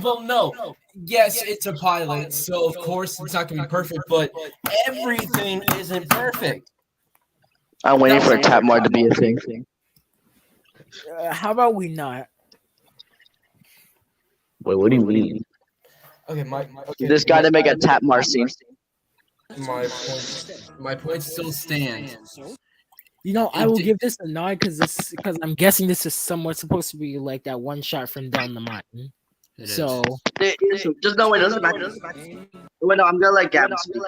no. Yes, it's a pilot, so of course it's not gonna be perfect, but everything isn't perfect. I'm waiting for a tap mark to be a thing. How about we not? wait, what do you mean? Okay, This guy to make a tap mark scene. My point still stands. You know, I will give this a nod because I'm guessing this is somewhat supposed to be like that one shot from down the mountain. It is. So Just no, wait, doesn't matter. Wait, no, I'm gonna let Gavin speak.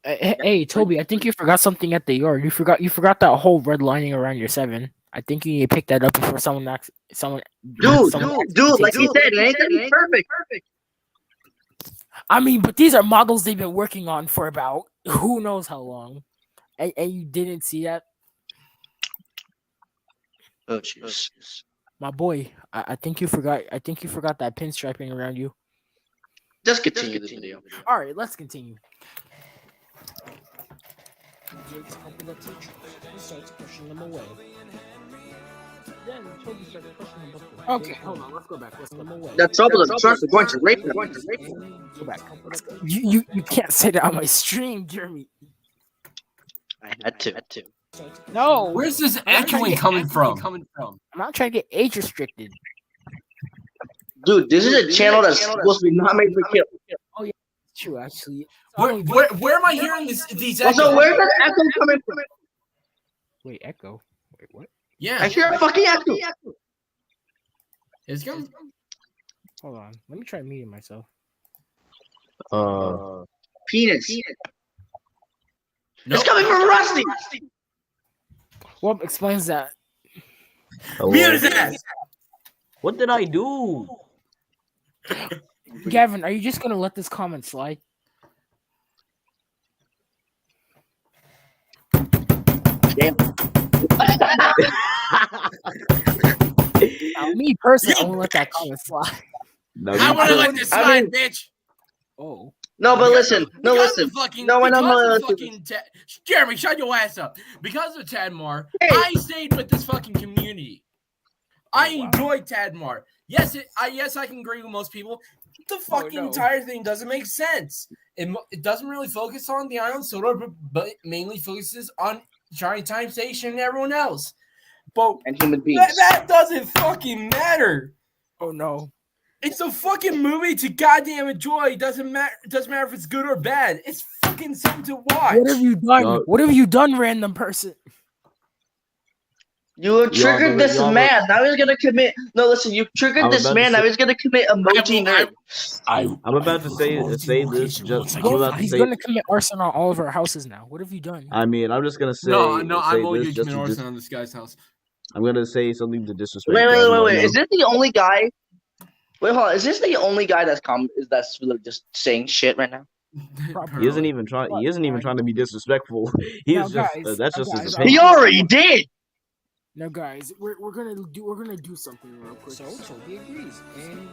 Hey, Toby, I think you forgot something at the yard. You forgot that whole red lining around your 7. I think you need to pick that up before someone Dude, takes like he it. said, it ain't gonna be perfect. I mean, but these are models they've been working on for about who knows how long, and you didn't see that, Oh jeez. my boy. I think you forgot. I think you forgot that pinstriping around you. Just continue the video. All right, let's continue. Okay, hold on. Let's go back. Let's go back. The trouble of the trucks are going to rape them. Go back. You can't say that on my stream, Jeremy. I had to. No. Where's this I'm not trying to echoing get coming from? I'm not trying to get age restricted. Dude, this is a channel that's supposed to be not made for kids. It's true, actually. Where am I hearing these echoes? Also, where's that echo coming from? Wait, echo. Wait, what? Yeah, I hear a fucking echo. it's coming. Hold on. Let me try muting myself. Penis. Nope. It's coming from Rusty. What explains that? Mute his ass. What did I do? Gavin, are you just gonna let this comment slide? Damn. Now, me personally, I won't let that comment slide. No, I you want to could- let this I slide, mean- bitch. Oh. No, but listen. No, Because listen. of fucking, No, because no, of fucking Jeremy, shut your ass up. Because of Tadmar, Hey. I stayed with this fucking community. I wow. enjoyed Tadmar. Yes, I can agree with most people. The fucking no. entire thing doesn't make sense. It doesn't really focus on the island soda, but mainly focuses on Giant Time Station and everyone else. But And human beings. that doesn't fucking matter. Oh no. It's a fucking movie to goddamn enjoy. It doesn't matter if it's good or bad. It's fucking something to watch. What have you done? Yo. What have you done, random person? You have triggered this man. Now he's gonna commit. No, listen. You triggered I was this about to man. Now say- he's gonna commit emoji nerd. I'm about to say this. He's gonna commit arson on all of our houses now. What have you done? I mean, I'm just gonna say. No, say I'm only this going to just commit to arson on this guy's house. I'm gonna say something to disrespect. Wait. everyone, Is this the only guy? Wait, hold on. Is this the only guy that's really just saying shit right now? He isn't even trying. He isn't even trying to be disrespectful. He's Now, just. guys, That's just guys, his He opinion. already did. Now, guys, we're gonna do something real quick. So Toby agrees, and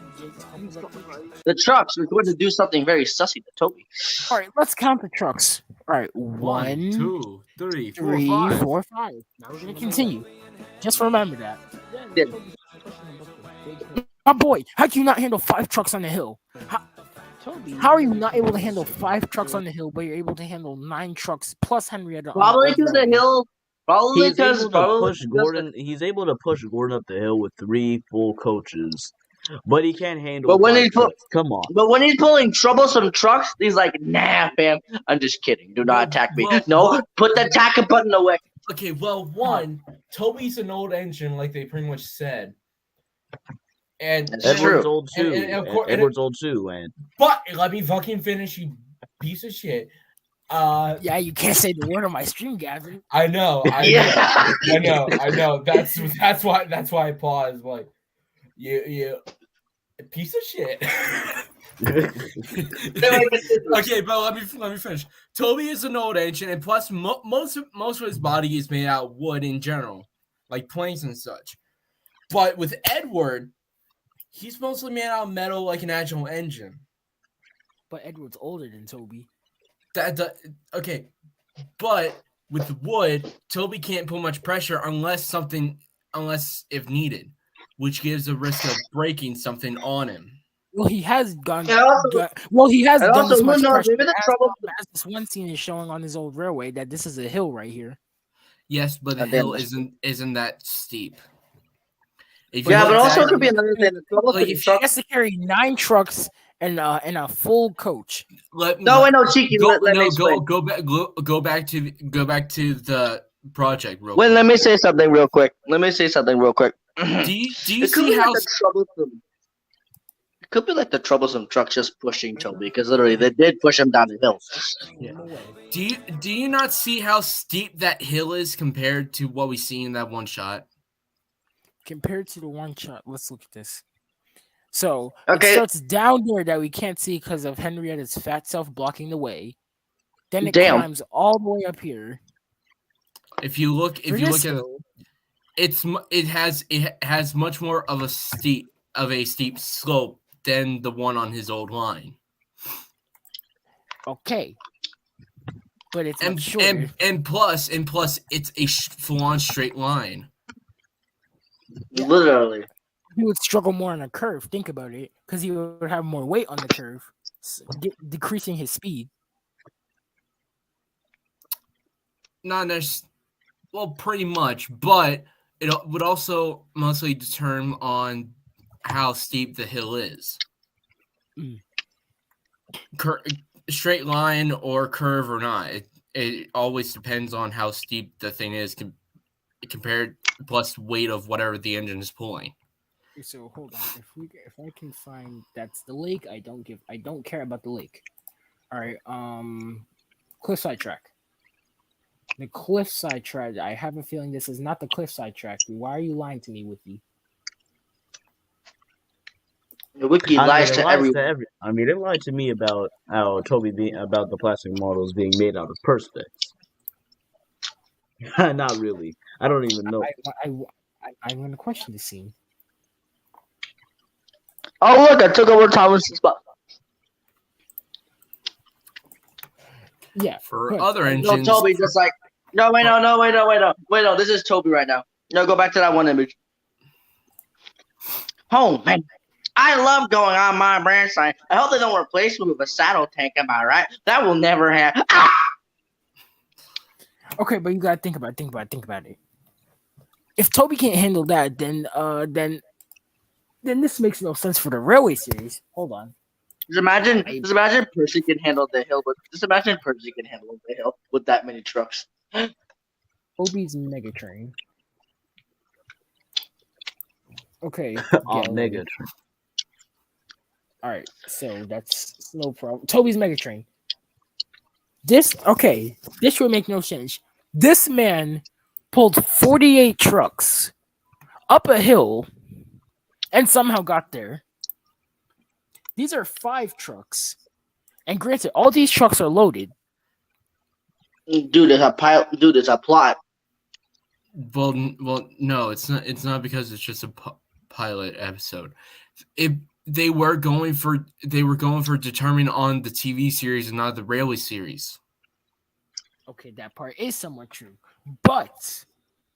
The trucks. We're going to do something very sussy to Toby. all right, let's count the trucks. All right, 1, 2, 3, 4, 3, 5. 4, 5. Now we're gonna continue. Just remember that. Then My boy, how can you not handle 5 trucks on the hill? How are you not able to handle 5 trucks on the hill, but you're able to handle 9 trucks plus Henrietta on the Probably old because the railway? hill. Probably He's because able to push Gordon. He's able to push Gordon up the hill with 3 full coaches, but he can't handle But when 5 he put, trucks. Come on. but when he's pulling troublesome trucks, he's like, "Nah, fam, I'm just kidding. Do not attack me. No, put the attack button away." Okay, well, one, Toby's an old engine, like they pretty much said, and That's Edward's true. old too. and of course, Edward's old too, and but let me fucking finish, you piece of shit. Yeah, you can't say the word on my stream, Gavin. I know. Yeah. I know. That's why I paused. Like, you piece of shit. Okay, but let me finish. Toby is an old ancient, and plus most of his body is made out of wood in general, like planks and such. But with Edward, he's mostly made out of metal, like an agile engine. But Edward's older than Toby. Okay, but with wood, Toby can't put much pressure unless if needed, which gives a risk of breaking something on him. Well, he has gone. And also, he has and done also, this who much knows? pressure. Maybe the trouble. As this one scene is showing on his old railway, that this is a hill right here. Yes, but the damn, hill that's isn't that steep. Yeah, but also it could be another thing. The trouble Like with if he truck. has to carry 9 trucks and a full coach. No, wait, no, Cheeky. Let me explain. Go back to the project real Wait, quick. let me say something real quick. Do you It could see be how like the troublesome. It could be like the troublesome truck just pushing Toby, because literally they did push him down the hill. do you not see how steep that hill is compared to what we see in that one shot? Compared to the one shot, let's look at this. So Okay. it starts down there that we can't see because of Henrietta's fat self blocking the way. Then it Damn. climbs all the way up here. If you look at hill, it has much more of a steep slope than the one on his old line. Okay, but it's much shorter. And plus it's a full-on straight line. Yeah. Literally. He would struggle more on a curve. Think about it, because he would have more weight on the curve, decreasing his speed. Not necessarily. Well, pretty much, but it would also mostly determine on how steep the hill is. Straight line or curve or not, it always depends on how steep the thing is compared plus weight of whatever the engine is pulling. So hold on, if I can find that's the lake, I don't care about the lake. All right, cliffside track. The cliffside track. I have a feeling this is not the cliffside track. Why are you lying to me, Wiki? The Wiki lies to everyone. I mean, it lied to me about how about the plastic models being made out of perspex. Not really. I don't even know. I'm going to question the scene. Oh look! I took over Thomas's spot. Yeah. For good. other engines, No, Toby just like no. This is Toby right now. No, go back to that one image. Oh man, I love going on my branch line. I hope they don't replace me with a saddle tank. Am I right? That will never happen. Ah! Okay, but you gotta think about it. If Toby can't handle that, then this makes no sense for the railway series. Hold on. Just imagine Percy can handle the hill, but just imagine Percy can handle the hill with that many trucks. Toby's Mega Train. Okay. Mega Train. All right, so that's no problem. Toby's Mega Train. This would make no sense. This man pulled 48 trucks up a hill and somehow got there. These are 5 trucks. And granted, all these trucks are loaded. Dude, it's a plot. Well, no, it's not. It's not because it's just a pilot episode. They were going for determining on the TV series and not the railway series. Okay, that part is somewhat true, but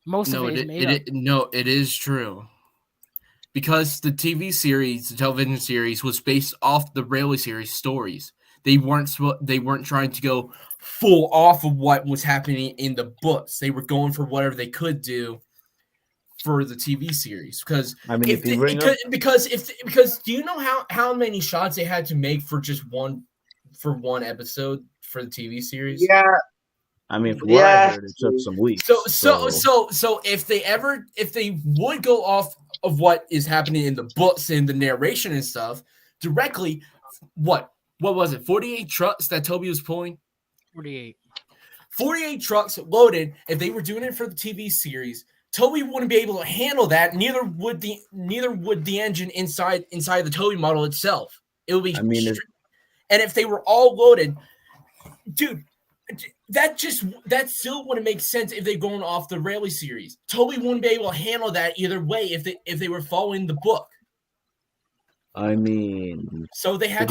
most of it is made up. No, it is true. because the TV series, the television series, was based off the Railway series stories. They weren't trying to go full off of what was happening in the books. They were going for whatever they could do for the TV series. Because I mean, if if you they, bring up, because do you know how many shots they had to make for just one episode for the TV series? Yeah, I mean, from what I yeah. heard, it took some weeks. So if they would go off of what is happening in the books and the narration and stuff directly, what was it? 48 trucks that Toby was pulling? 48. 48 trucks loaded. If they were doing it for the TV series, Toby wouldn't be able to handle that. Neither would the engine inside the Toby model itself. It would be. I mean, and if they were all loaded, dude, that still wouldn't make sense if they're going off the Rayleigh series. Toby wouldn't be able to handle that either way if they were following the book. I mean, so they have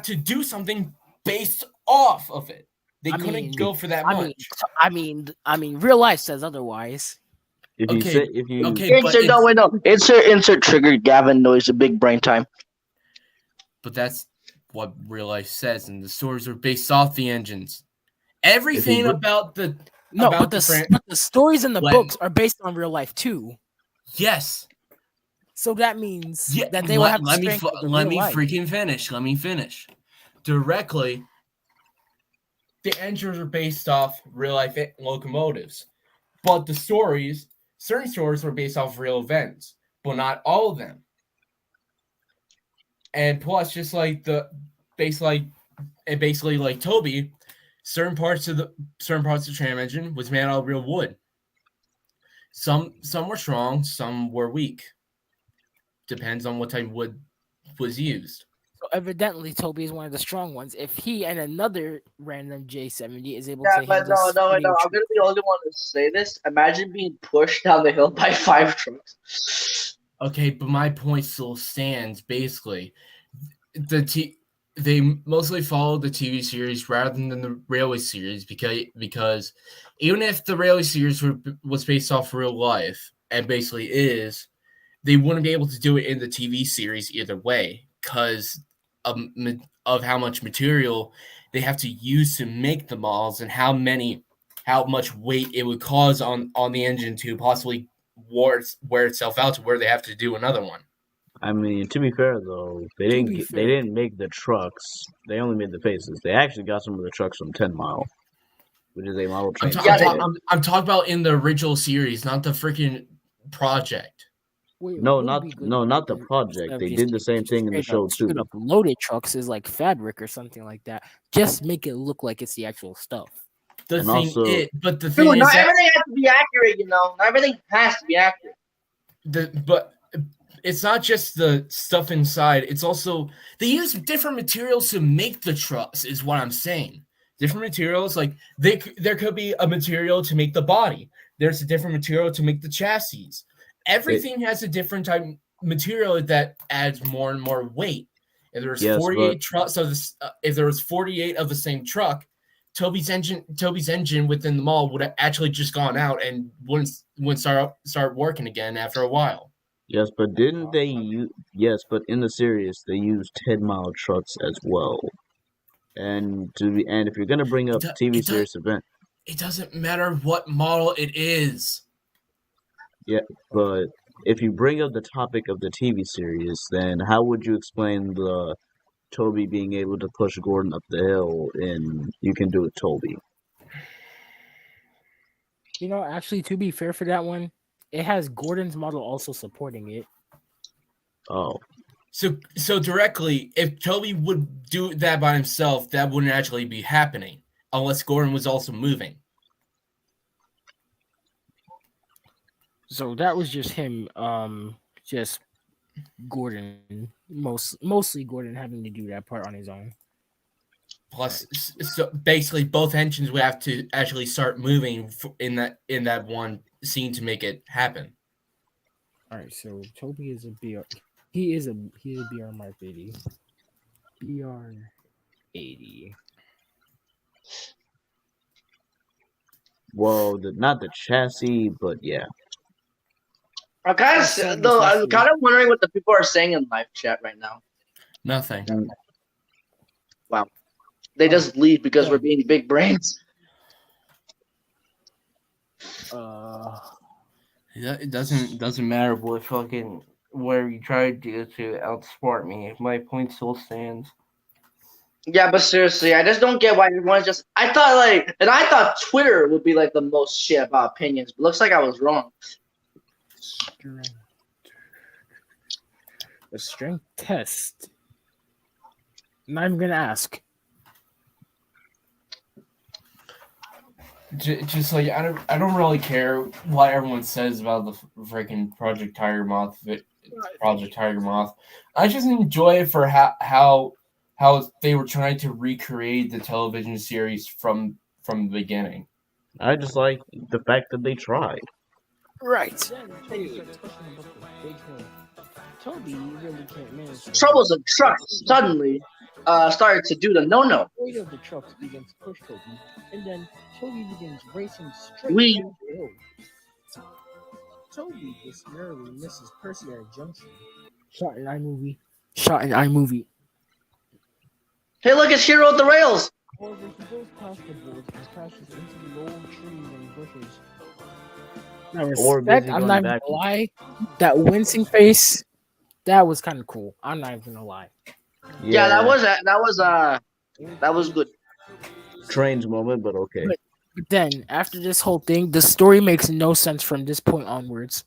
to do something based off of it. They couldn't go for that much. I mean, real life says otherwise. Okay, Insert triggered Gavin noise. A big brain time. But that's what real life says, and the stories are based off the engines. Everything about the but the stories in the books are based on real life too. Yes. So that means that they will have let me freaking finish. Let me finish. Directly, the engines are based off real life locomotives, but the certain stories were based off real events, but not all of them. And plus, just like basically like Toby, certain parts of the tram engine was made out of real wood. Some were strong, some were weak. Depends on what type of wood was used. So evidently, Toby is one of the strong ones. If he and another random J70 is able to handle no. I'm gonna be the only one to say this. Imagine being pushed down the hill by 5 trucks. Okay, but my point still stands. Basically, they mostly followed the TV series rather than the Railway series because even if the Railway series was based off real life and basically is, they wouldn't be able to do it in the TV series either way because of how much material they have to use to make the models and how much weight it would cause on the engine to possibly wear itself out to where they have to do another one. I mean, to be fair though, they didn't make the trucks. They only made the faces. They actually got some of the trucks from 10 Mile, which is a model train. I'm talking about in the original series, not the freaking project. Not the project. They did the same thing in the show too. Loaded trucks is like fabric or something like that. Just make it look like it's the actual stuff. Not everything has to be accurate. Not everything has to be accurate. But it's not just the stuff inside. It's also they use different materials to make the trucks. Is what I'm saying. Different materials, like there could be a material to make the body. There's a different material to make the chassis. Everything has a different type of material that adds more and more weight. If there's 48 trucks if there was 48 of the same truck, Toby's engine within the mall would have actually just gone out and wouldn't start working again after a while. Yes, but didn't they use? Yes, but in the series they used 10-mile trucks as well. And if you're gonna bring up TV series event, it doesn't matter what model it is. Yeah, but if you bring up the topic of the TV series, then how would you explain the Toby being able to push Gordon up the hill in You Can Do It, Toby? Actually, to be fair for that one, it has Gordon's model also supporting it. Oh. So directly, if Toby would do that by himself, that wouldn't actually be happening unless Gordon was also moving. So that was just him, just Gordon, mostly Gordon having to do that part on his own. Plus, so basically, both engines would have to actually start moving in that one scene to make it happen. All right, so Toby is a BR. He is a BR Mark 80. BR 80. Well, not the chassis, but yeah. I'm kind That's so of though. I'm disgusting. kind of wondering what the people are saying in live chat right now. Nothing. Wow, they just leave because we're yeah. being big brains. Yeah, it doesn't matter what fucking where you try to do to outsmart me. My point still stands. Yeah, but seriously, I just don't get why everyone's just. I thought Twitter would be like the most shit about opinions, but looks like I was wrong. The strength test. I'm not even gonna ask. Just like I don't really care what everyone says about the freaking Project Tiger Moth. Project Tiger Moth. I just enjoy it for how they were trying to recreate the television series from the beginning. I just like the fact that they tried. Right. Toby really can't manage. Troubles of truck suddenly started to do the no-no. Weight of the trucks begins to push Toby, and then Toby begins racing straight We- down the hill. Toby just narrowly misses Percy at a junction. Shot in iMovie. Hey, look, it's Hero of the Rails. However, he goes past the boards and crashes into the old trees and bushes. Now, Or respect, busy I'm going not even back. gonna lie. That wincing face, that was kind of cool. I'm not even gonna lie. Yeah, that was good. strange moment, but okay. But then, after this whole thing, the story makes no sense from this point onwards.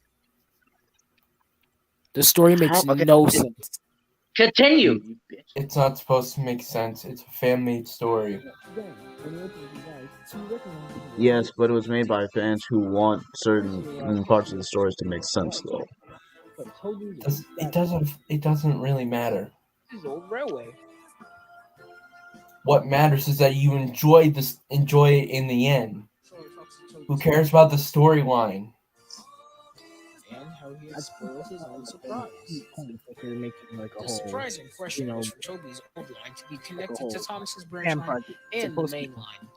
The story makes Okay. no sense. Continue. you bitch. It's not supposed to make sense. It's a fan-made story. Yes, but it was made by fans who want certain parts of the stories to make sense, though. It doesn't really matter. Old railway. What matters is that you enjoy it in the end. Who cares about the storyline? And how he explores his own surprise. Making like a The whole, surprising question was for Toby's old line to be connected to Thomas's branch ham line project. and the Supposed to main be line.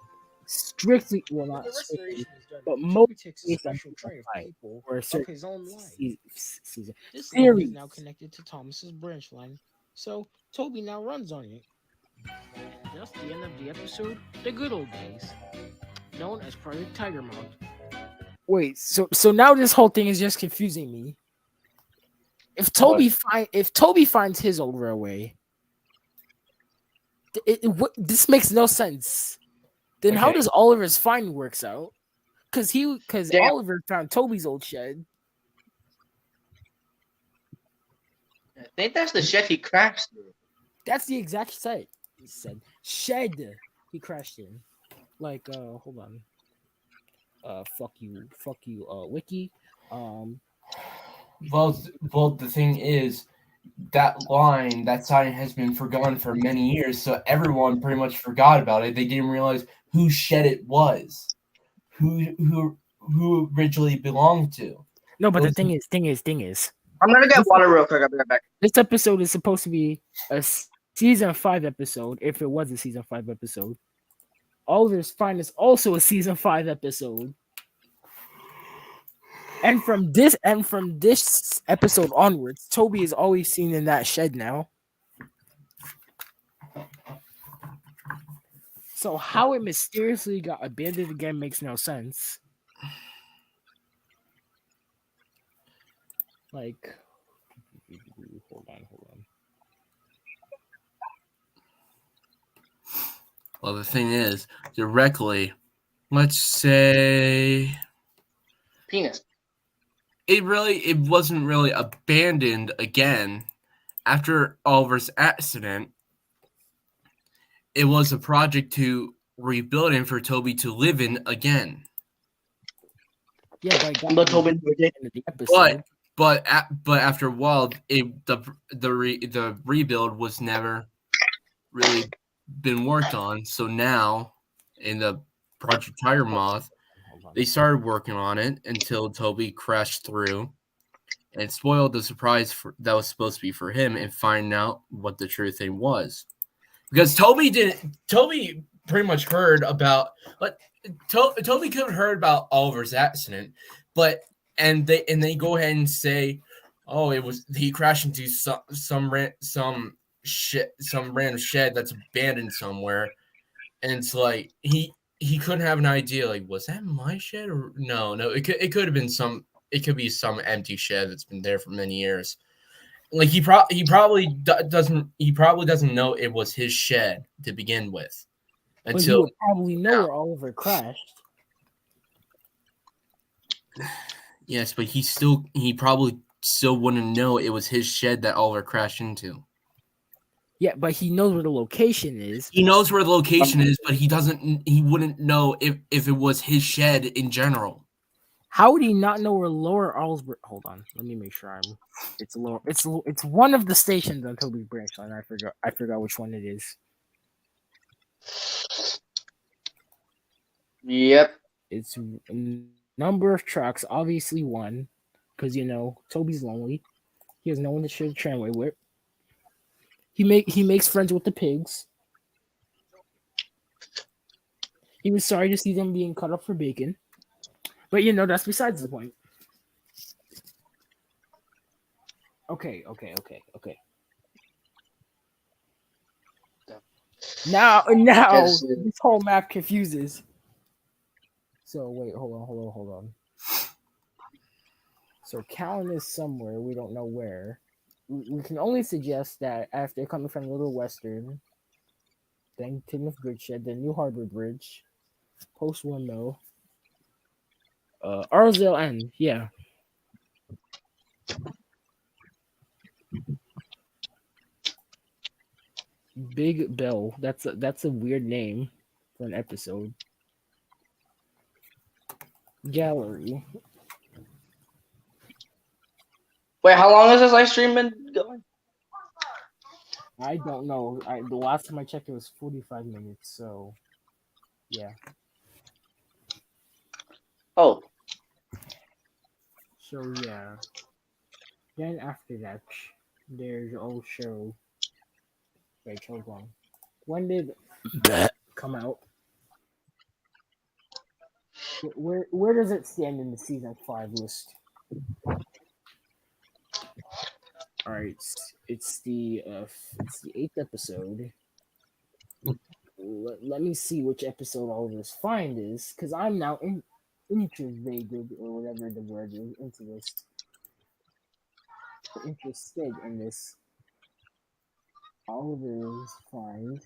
strictly, well, When not the strictly, restoration is done, but Toby most takes a based on special train of right, people or a of certain his own line. season. This line is Series. now connected to Thomas's branch line, so Toby now runs on it. And thus the end of the episode, the good old days, known as Project Tiger Moth. Wait, so now this whole thing is just confusing me. If Toby finds his old railway, this makes no sense. Then how Okay. does Oliver's find works out? Because Damn. Oliver found Toby's old shed. I think that's the shit he crashed through. That's the exact site. He said shed. He crashed in. Like, hold on. Fuck you, Wiki. Well, the thing is, that sign has been forgotten for many years, so everyone pretty much forgot about it. They didn't realize whose shed it was, who originally belonged to. No, but the Those- thing is, I'm gonna get water real quick. I'll be right back. this episode is supposed to be a season 5 episode. If it was a season 5 episode, Oliver's Find is also a season 5 episode. And from this episode onwards, Toby is always seen in that shed now. So how it mysteriously got abandoned again makes no sense. Like, hold on. Well, the thing is, directly, let's say Penis. it wasn't really abandoned again after Oliver's accident. It was a project to rebuild and for Toby to live in again. Yeah, But Toby never did. in the episode. But after a while, the rebuild was never really been worked on. So now, in the Project Tiger Moth, they started working on it until Toby crashed through and spoiled the surprise that was supposed to be for him and find out what the true thing was. Because Toby pretty much heard about, but Toby could have heard about Oliver's accident, but and they go ahead and say, oh, it was he crashed into some random shed that's abandoned somewhere, and it's like he couldn't have an idea, like, was that my shed or no, it could have been it could be some empty shed that's been there for many years. Like he probably doesn't know it was his shed to begin with But he until would probably know where Oliver crashed. yes, but he probably still wouldn't know it was his shed that Oliver crashed into. Yeah, but he knows where the location is. He knows where the location is, but he wouldn't know if it was his shed in general. How would he not know where Lower Allsburg? Hold on, let me make sure It's lower. It's one of the stations on Toby's branch line. I forgot which one it is. Yep. It's number of tracks. Obviously one, because Toby's lonely. He has no one to share the tramway with. He makes friends with the pigs. He was sorry to see them being cut up for bacon. But that's besides the point. Okay. Now this whole map confuses. So wait, hold on. So Callan is somewhere, we don't know where. We can only suggest that after coming from Little Western, then Plymouth Bridgeshed, then New Harbor Bridge, Post Windmill, Arsdale End, yeah. Big Bell. That's a weird name for an episode. Gallery. Wait, how long has this live stream been going? I don't know. The last time I checked, it was 45 minutes. So, yeah. Oh. So yeah. Then after that, there's old show. Wait, hold on. When did that come out? Where does it stand in the season 5 list? All right, it's the 8th episode. Let me see which episode all this find is, because I'm now intrigued or whatever the word is interested in this. Oliver's find.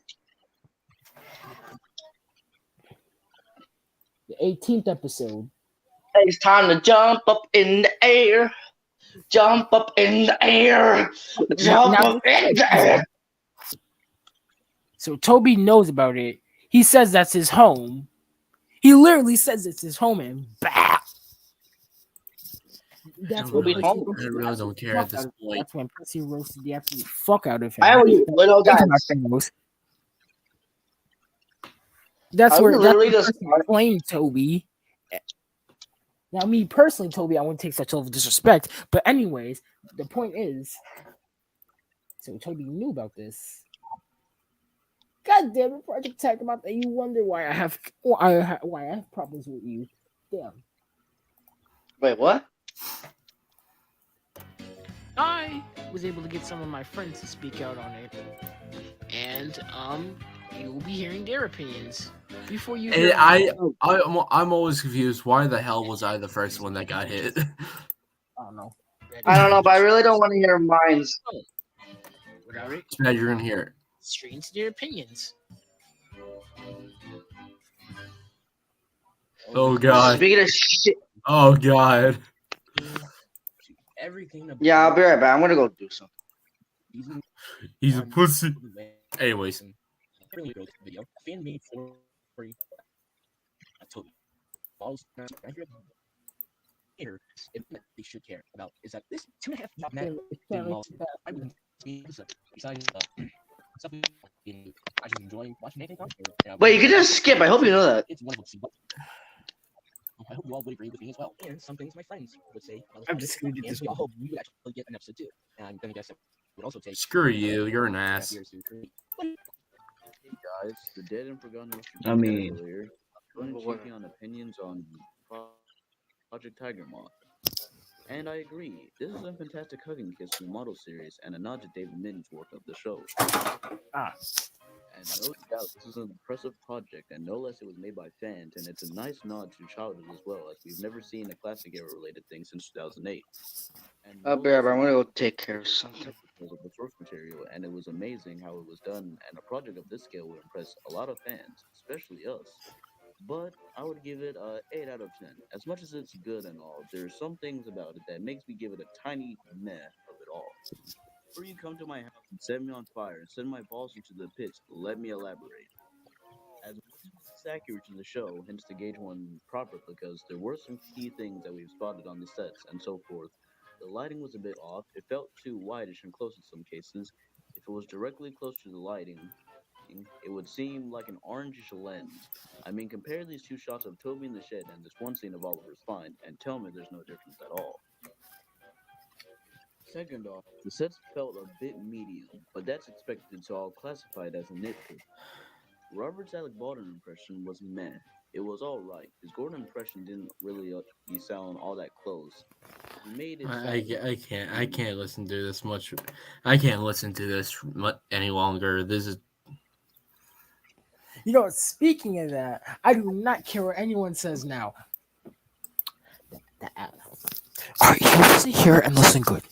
The 18th episode. It's time to jump up in the air. Jump up in the air. Jump up in the air. So Toby knows about it. He says that's his home. He literally says it's his home, and bah! That's when I really don't care at this point. That's when Percy roasted the absolute fuck out of him. That's where Percy blamed Toby. Now, me personally, Toby, I wouldn't take such level of disrespect. But anyways, the point is, so Toby knew about this. God damn it, Project Tech about that. You wonder why I have problems with you. Damn. Wait, what? I was able to get some of my friends to speak out on it, and you will be hearing their opinions before you. And I'm always confused. Why the hell was I the first one that got hit? I don't know. I don't know, but I really don't want to hear mines. Without it, It's bad you're gonna hear it. Strange their opinions. Oh god. Speaking of shit. Oh god. Everything. Yeah, I'll be right back. I'm gonna go do something. He's a pussy. Anyways. Video fan made for free. I told you. Here, if they should care about is that this 2.5 minute I wouldn't be besides stuff I just enjoy watching anything. Wait, you can just skip. I hope you know that. It's wonderful to see. I hope you all would agree with me as well. And some things my friends would say. I'm just going to do this. I hope you actually get an episode 2. And I'm going to guess it would also take. Screw you. You're an ass. Hey guys, the Dead and Forgotten I mean, earlier. Checking on opinions on Project Tiger Moth. And I agree, this is a fantastic hugging kiss from the model series and a nod to David Mitten's work of the show. Ah, And no doubt, this is an impressive project, and no less it was made by fans, and it's a nice nod to childhood as well, as we've never seen a classic era related thing since 2008. And I'll no be right less back. I'm it gonna go take care of something. because of the source material, and it was amazing how it was done, and a project of this scale would impress a lot of fans, especially us. But I would give it a 8 out of 10. As much as it's good and all, there's some things about it that makes me give it a tiny meh of it all. Before you come to my house and set me on fire and send my balls into the pits, let me elaborate. As much as it's accurate to the show, hence to gauge one proper because there were some key things that we've spotted on the sets and so forth. The lighting was a bit off, it felt too whitish and close in some cases. If it was directly close to the lighting, it would seem like an orangish lens. I mean, compare these two shots of Toby in the shed and this one scene of Oliver's find, and tell me there's no difference at all. Second off, the sets felt a bit medium, but that's expected, so I'll classify it as a nitpick. Robert's Alec Baldwin impression was meh. It was alright. His Gordon impression didn't really sound all that close. He made it sound like I can't listen to this much. I can't listen to this any longer. This is you know, speaking of that, I do not care what anyone says now. The Alright, you listen here and listen good.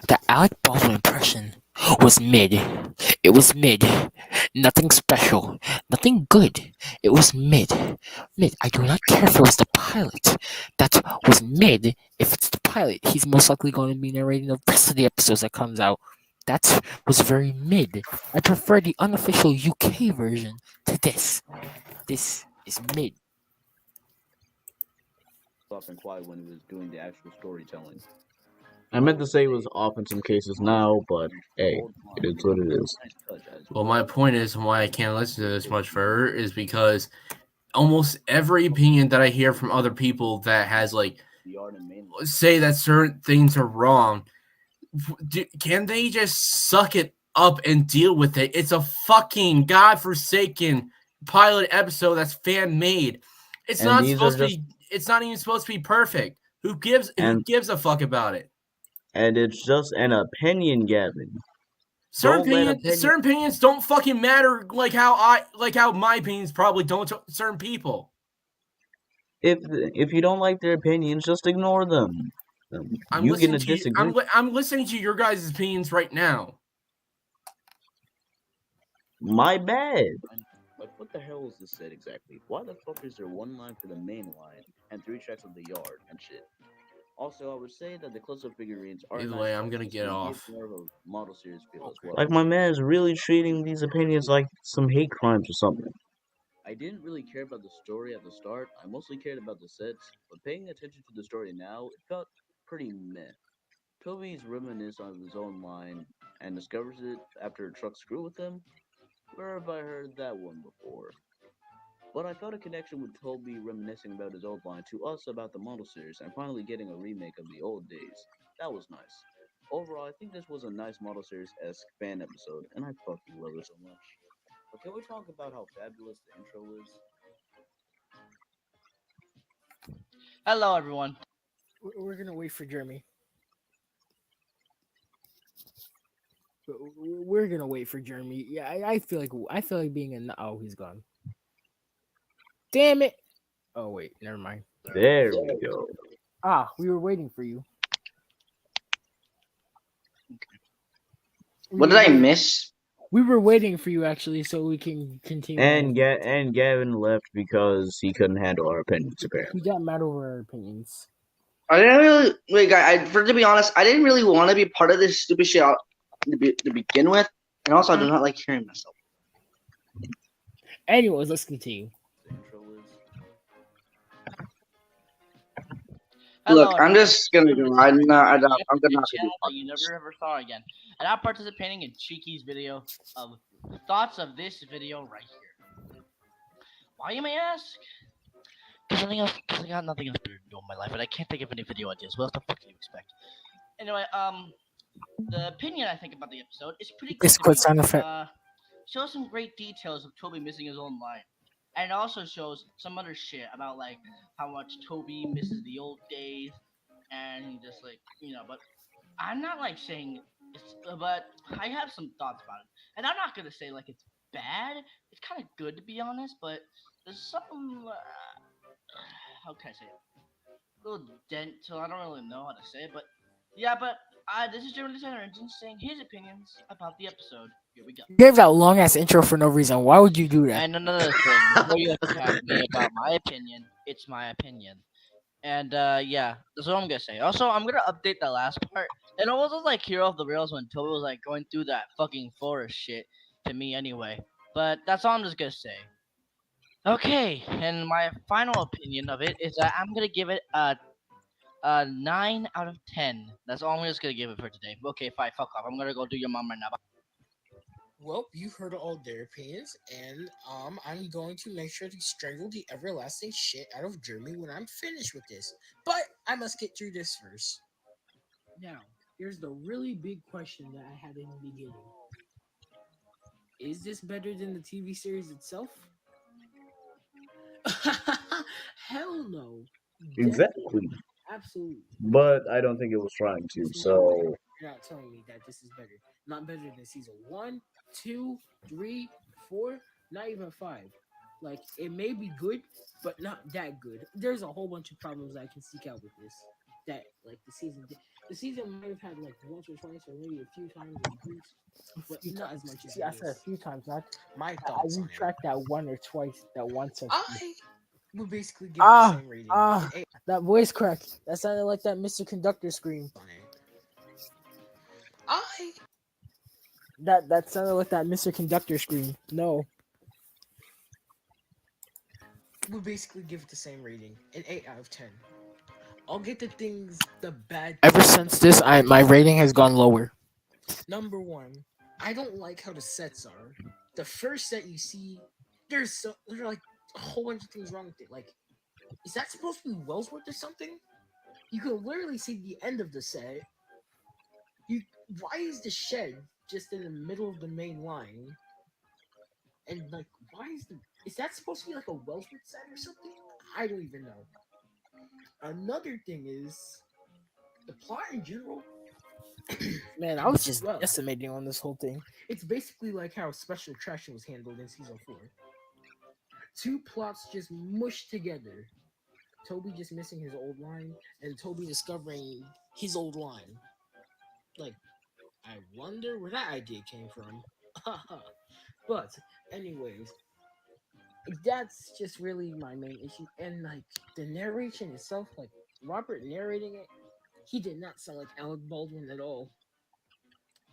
The Alec Baldwin impression was mid. It was mid. Nothing special. Nothing good. It was mid. Mid. I do not care if it was the pilot. That was mid. If it's the pilot, he's most likely going to be narrating the rest of the episodes that comes out. That was very mid. I prefer the unofficial UK version to this. This is mid. soft and quiet when he was doing the actual storytelling. I meant to say it was off in some cases now, but hey, it is what it is. Nice touch as well. My point is why I can't listen to this much further is because almost every opinion that I hear from other people that has like the art and main say that certain things are wrong, can they just suck it up and deal with it? It's a fucking godforsaken pilot episode that's fan made. It's and not these are supposed to just be. It's not even supposed to be perfect. Who and gives a fuck about it? and it's just an opinion, Gavin. Certain Don't let opinions, opinion certain opinions don't fucking matter. Like how my opinions probably don't to certain people. if you don't like their opinions, just ignore them. I'm You listening gonna to you. disagree? I'm listening to your guys' opinions right now. My bad. Like, what the hell is this set exactly? Why the fuck is there one line for the main line and three tracks of the yard and shit? Also, I would say that the close-up figurines are Either nice way, I'm gonna touches get and give off. more of a model series feel as well. Like my man is really treating these opinions like some hate crimes or something. I didn't really care about the story at the start. I mostly cared about the sets, but paying attention to the story now, it felt pretty meh. Toby's reminisce on his own line and discovers it after a truck screw with him. Where have I heard that one before? But I felt a connection with Toby reminiscing about his old line to us about the model series and finally getting a remake of the old days. That was nice. Overall, I think this was a nice model series esque fan episode, and I fucking love it so much. But can we talk about how fabulous the intro is? Hello, everyone. We're gonna wait for Jeremy. We're gonna wait for Jeremy. Yeah, I feel like being in. Oh, he's gone. Damn it! Oh wait, never mind. There we go. Ah, we were waiting for you. What did I miss? We were waiting for you actually, so we can continue. And Gavin left because he couldn't handle our opinions, apparently. He got mad over our opinions. I didn't really wait, guys. To be honest, I didn't really want to be part of this stupid shit to begin with, and also I do not like hearing myself. Anyways, let's continue. The intro is. Look, I'm just gonna go. I'm gonna have to be channel part that of you this. never ever saw again. And I'm participating in Cheeky's video of thoughts of this video right here. Why, you may ask? Because I got nothing else to do in my life, and I can't think of any video ideas. What the fuck do you expect? Anyway, the opinion I think about the episode is pretty good. Discord sound effect. Shows some great details of Toby missing his own line. And it also shows some other shit about like how much Toby misses the old days. and he just like but I'm not like saying it's, but I have some thoughts about it, and I'm not gonna say like it's bad. It's kind of good to be honest, but there's some how can I say it? A little dent, so I don't really know how to say it, but yeah, but this is German Designer Engine saying his opinions about the episode. Here we go. You gave that long ass intro for no reason. Why would you do that? And another thing, before you attack me about my opinion, it's my opinion. And yeah, that's what I'm gonna say. Also, I'm gonna update the last part. And it was like Hero of the Rails when Toby was like going through that fucking forest shit to me anyway. But that's all I'm just gonna say. Okay, and my final opinion of it is that I'm gonna give it a 9 out of 10. That's all I'm just gonna give it for today. Okay, fine, fuck off. I'm gonna go do your mom right now. Well, you heard all their opinions, and I'm going to make sure to strangle the everlasting shit out of Jeremy when I'm finished with this. But I must get through this first. Now, here's the really big question that I had in the beginning. Is this better than the TV series itself? Hell no. Definitely. Exactly. Absolutely. But I don't think it was trying to. There's no way So you're not telling me that this is better. Not better than season one, two, three, four, not even five. Like it may be good, but not that good. There's a whole bunch of problems I can seek out with this. That like the season might have had like once or twice or maybe a few times improved, but not as much as See, I said a this. few times, not My I thoughts on it. retract that one or twice, that one sentence. I would basically give it the same rating. That voice crack. That sounded like that Mr. Conductor scream. On it. I That sounded like that Mr. Conductor scream. No. would basically give it the same rating, an 8 out of 10. I'll get the things, the bad. Ever since this, my rating has gone lower. Number one, I don't like how the sets are. The first set you see, there's like a whole bunch of things wrong with it. Like, is that supposed to be Wellsworth or something? You can literally see the end of the set. Why is the shed just in the middle of the main line? And like, is that supposed to be like a Wellsworth set or something? I don't even know. Another thing is the plot in general. Man, I was just Well, estimating on this whole thing. it's basically like how Special Attraction was handled in season 4. Two plots just mushed together. Toby just missing his old line, and Toby discovering his old line. Like, I wonder where that idea came from. But, anyways, that's just really my main issue. And, like, the narration itself, like, Robert narrating it, he did not sound like Alec Baldwin at all.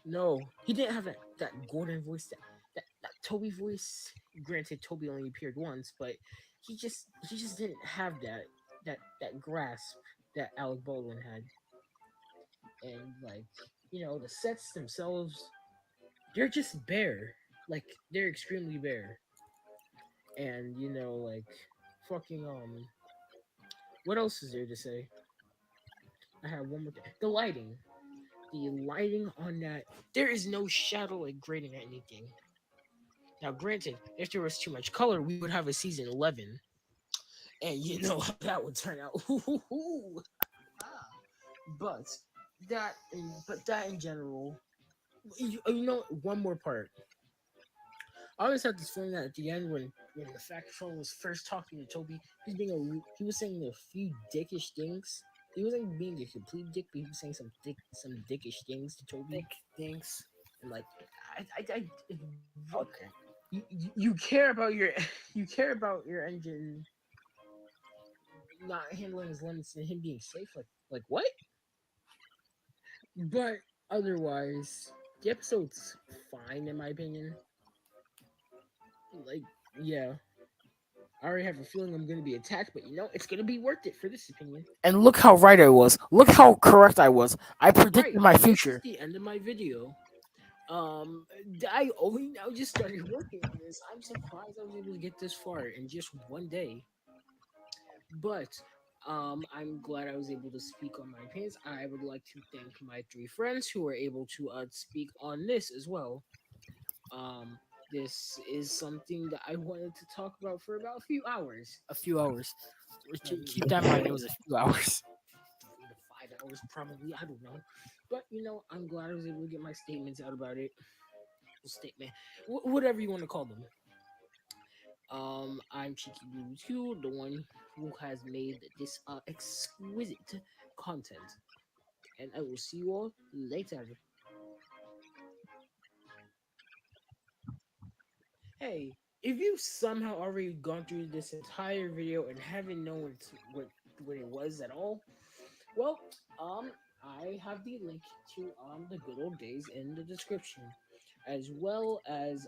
No, he didn't have that Gordon voice, that Toby voice. Granted, Toby only appeared once, but he just didn't have that grasp that Alec Baldwin had. And like the sets themselves, they're just bare. Like they're extremely bare. And like fucking what else is there to say? I have one more thing. The lighting. The lighting on that, there is no shadow like grading or anything. Now, granted, if there was too much color, we would have a season 11, and you know how that would turn out. but that in general, one more part. I always had this feeling that at the end, when the fact patrol was first talking to Toby, he was saying a few dickish things. He wasn't being a complete dick, but he was saying some dickish things to Toby. Things. And like, okay. You care about your engine not handling his limits and him being safe. Like what? But otherwise, the episode's fine in my opinion. Like, yeah. I already have a feeling I'm gonna be attacked, but it's gonna be worth it for this opinion. And look how right I was. Look how correct I was. I predicted my future. This is the end of my video. I only now just started working on this. I'm surprised I was able to get this far in just one day. But I'm glad I was able to speak on my opinions. I would like to thank my 3 friends who were able to speak on this as well. This is something that I wanted to talk about for about a few hours. A few hours. Keep that in mind. It was a few hours. 3 to 5 hours, probably. I don't know. But, I'm glad I was able to get my statements out about it. Statement. Whatever you want to call them. I'm Cheeky Blue 2, the one who has made this exquisite content. And I will see you all later. Hey, if you've somehow already gone through this entire video and haven't known what it was at all, well, I have the link to the good old days in the description, as well as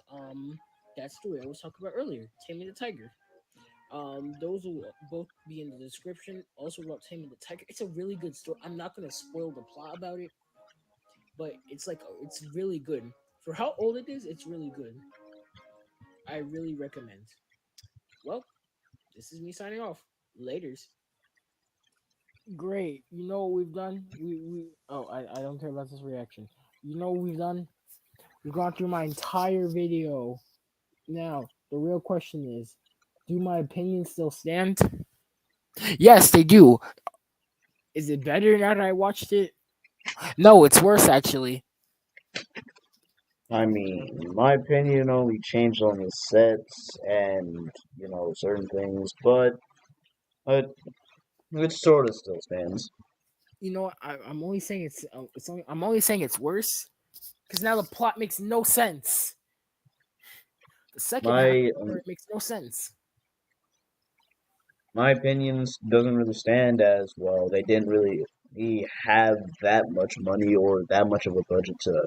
that story I was talking about earlier, Taming the Tiger. Those will both be in the description. Also about Taming the Tiger. It's a really good story. I'm not gonna spoil the plot about it, but it's really good. For how old it is, it's really good. I really recommend. Well, this is me signing off. Laters. Great. You know what we've done? I don't care about this reaction. You know what we've done? We've gone through my entire video. Now, the real question is, do my opinions still stand? Yes, they do. Is it better now that I watched it? No, it's worse actually. I mean, in my opinion, only changed on the sets and certain things, but it sort of still stands. You know, I'm only saying I'm only saying it's worse because now the plot makes no sense. The second half My it makes no sense. my opinions doesn't really stand as well. They didn't really have that much money or that much of a budget to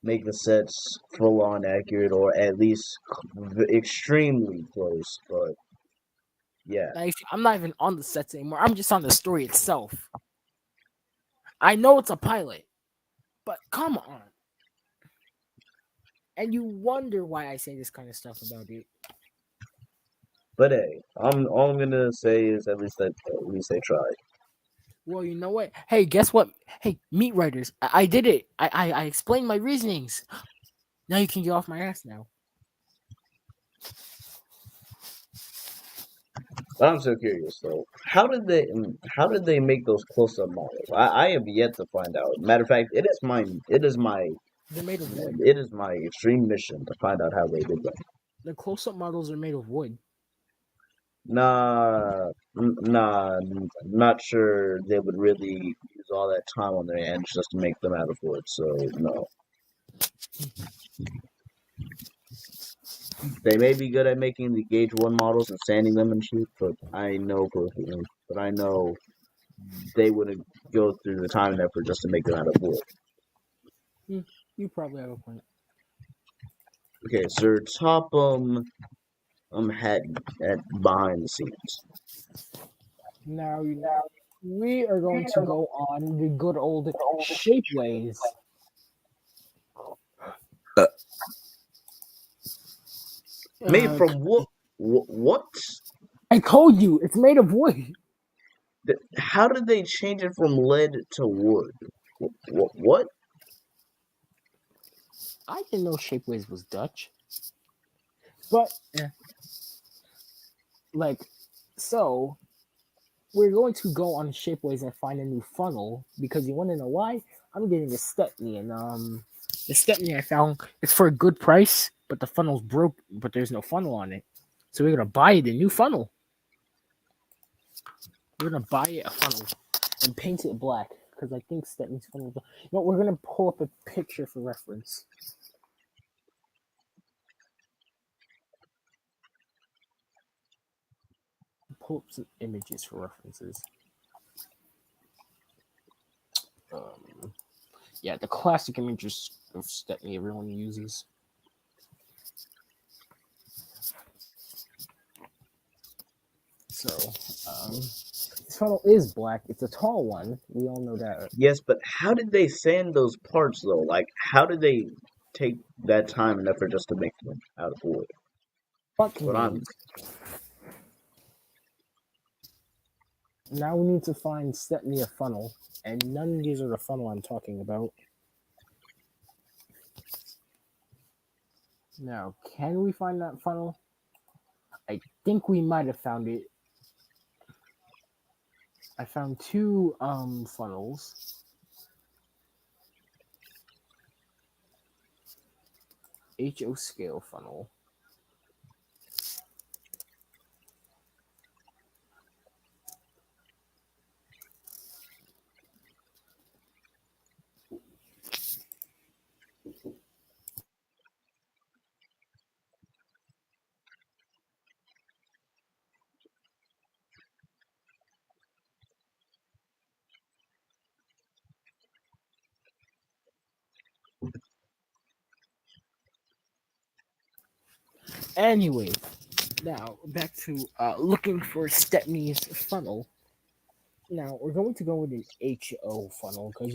make the sets full on accurate or at least extremely close. But yeah, I'm not even on the sets anymore. I'm just on the story itself. I know it's a pilot, but come on. And you wonder why I say this kind of stuff about it. but hey, all I'm gonna say is at least they tried. Well, you know what? Hey, guess what? Hey, meat writers, I did it. I explained my reasonings. Now you can get off my ass now. But I'm so curious though. How did they make those close up models? I have yet to find out. Matter of fact, They're made of wood. it is my extreme mission to find out how they did that. The close-up models are made of wood. Not sure they would really use all that time on their hands just to make them out of wood. So no, they may be good at making the gauge one models and sanding them and shit, but I know they wouldn't go through the time and effort just to make them out of wood. You probably have a point. Okay, so top hat at behind the scenes. Now we are going to go on the good old shapeways. Made from what? What? I told you it's made of wood. How did they change it from lead to wood? What? I didn't know shapeways was Dutch, but like so. We're going to go on shapeways and find a new funnel because you want to know why? I'm getting a Stepney and the Stepney I found is for a good price, but the funnel's broke, but there's no funnel on it. So we're gonna buy it a new funnel. We're gonna buy it a funnel and paint it black because I think Stepney's funnel. You know, we're gonna pull up a picture for reference. Pull up some images for references. Yeah, the classic images of Stepney everyone uses. So, this funnel is black. It's a tall one. We all know that. Yes, but how did they sand those parts though? Like, how did they take that time and effort just to make them out of wood? Fuck But I'm me. Now we need to find Stepney a funnel, and none of these are the funnel I'm talking about. Now, can we find that funnel? I think we might have found it. I found two funnels. HO scale funnel. Anyway, now back to looking for Stepney's funnel. Now we're going to go with an HO funnel because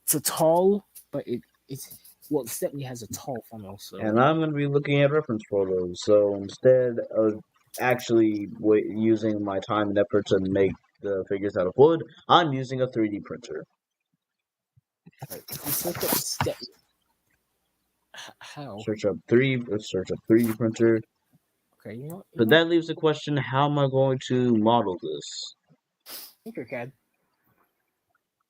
it's a tall, but it's well Stepney has a tall funnel, so And I'm going to be looking at reference photos. So instead of actually using my time and effort to make the figures out of wood, I'm using a 3D printer. right, if we search up Stepney, how? Search up 3D printer. Okay, But that leaves the question: how am I going to model this? Tinkercad.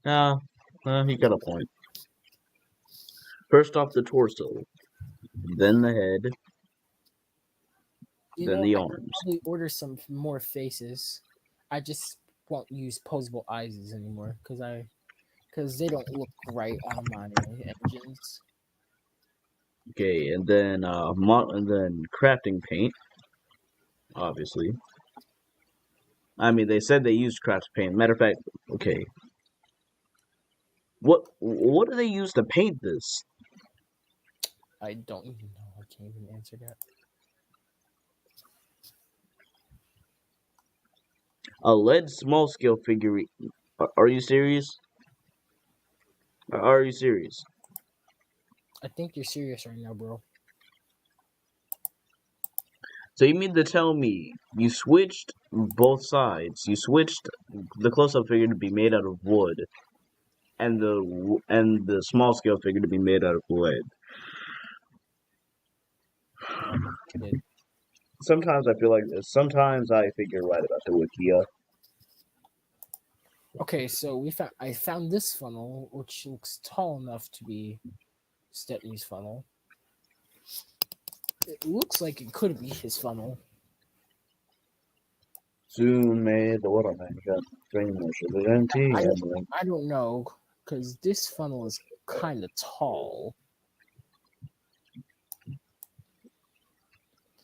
You got a point. First off, the torso, then the head, then the I could arms. probably order some more faces. I just won't use posable eyes anymore because they don't look right on my engines. Okay, and then and then crafting paint, obviously. I mean, they said they used craft paint. Matter of fact, okay. What do they use to paint this? I don't even know. I can't even answer that. A lead small scale figurine. Are you serious? Are you serious? I think you're serious right now, bro. So you mean to tell me you switched both sides? You switched the close-up figure to be made out of wood, and the small scale figure to be made out of lead. I did. Sometimes I figure right about the Wikia. Okay, so I found this funnel, which looks tall enough to be Stepney's funnel. It looks like it could be his funnel. Soon may the waterman come, bring more sugar and tea. I don't know, because this funnel is kind of tall.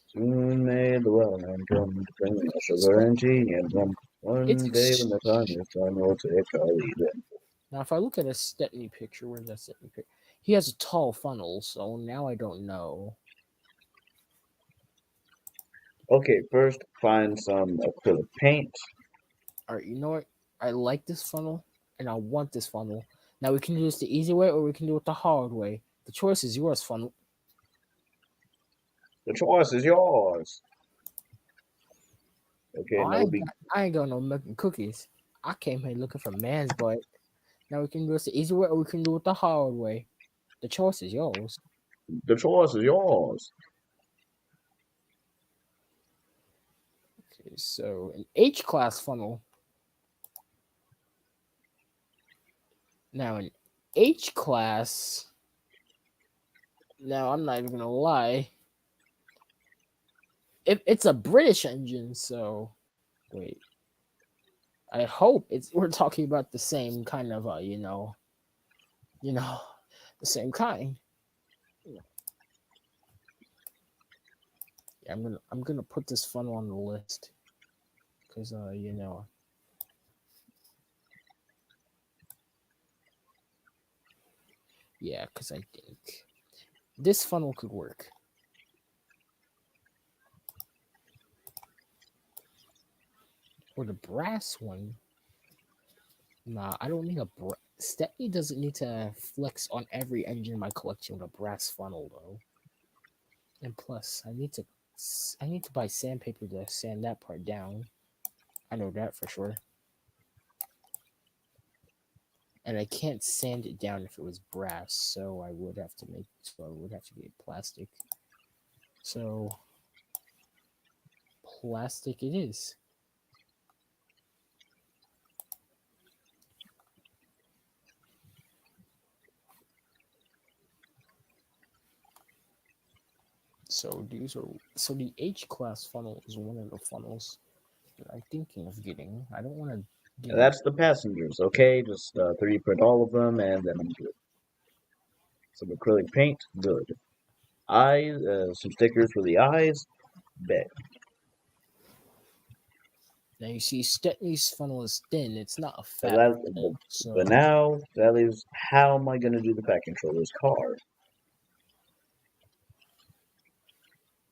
Soon may the waterman come to bring more sugar and tea. And one It's day when the time is done, we'll take our leave. Now, if I look at a Stepney picture, where's that Stepney picture? He has a tall funnel, so now I don't know. Okay, first find some acrylic paint. All right, you know what? I like this funnel, and I want this funnel. Now we can do this the easy way, or we can do it the hard way. The choice is yours, funnel. The choice is yours. Okay, Oh, no big. I ain't got no milk and cookies. I came here looking for man's butt. Now we can do this the easy way, or we can do it the hard way. The choice is yours. The choice is yours. Okay, so an H class funnel. Now an H class. Now I'm not even gonna lie. It's a British engine, so wait. I hope we're talking about the same kind of the same kind. Yeah, I'm gonna put this funnel on the list because yeah, because I think this funnel could work. Or the brass one. Nah, I don't need a Stepney doesn't need to flex on every engine in my collection with a brass funnel though. And plus, I need to buy sandpaper to sand that part down. I know that for sure. And I can't sand it down if it was brass, so I would have to get plastic. So plastic it is. So the H class funnel is one of the funnels that I'm thinking of getting. I don't want to get That's the passengers, okay? Just 3D print all of them, and then I'm good. Some acrylic paint, good. Eyes, some stickers for the eyes, bet. now. You see, Stepney's funnel is thin. It's not a But, fat that, funnel. So but now, that leaves, how am I going to do the pack controller's car?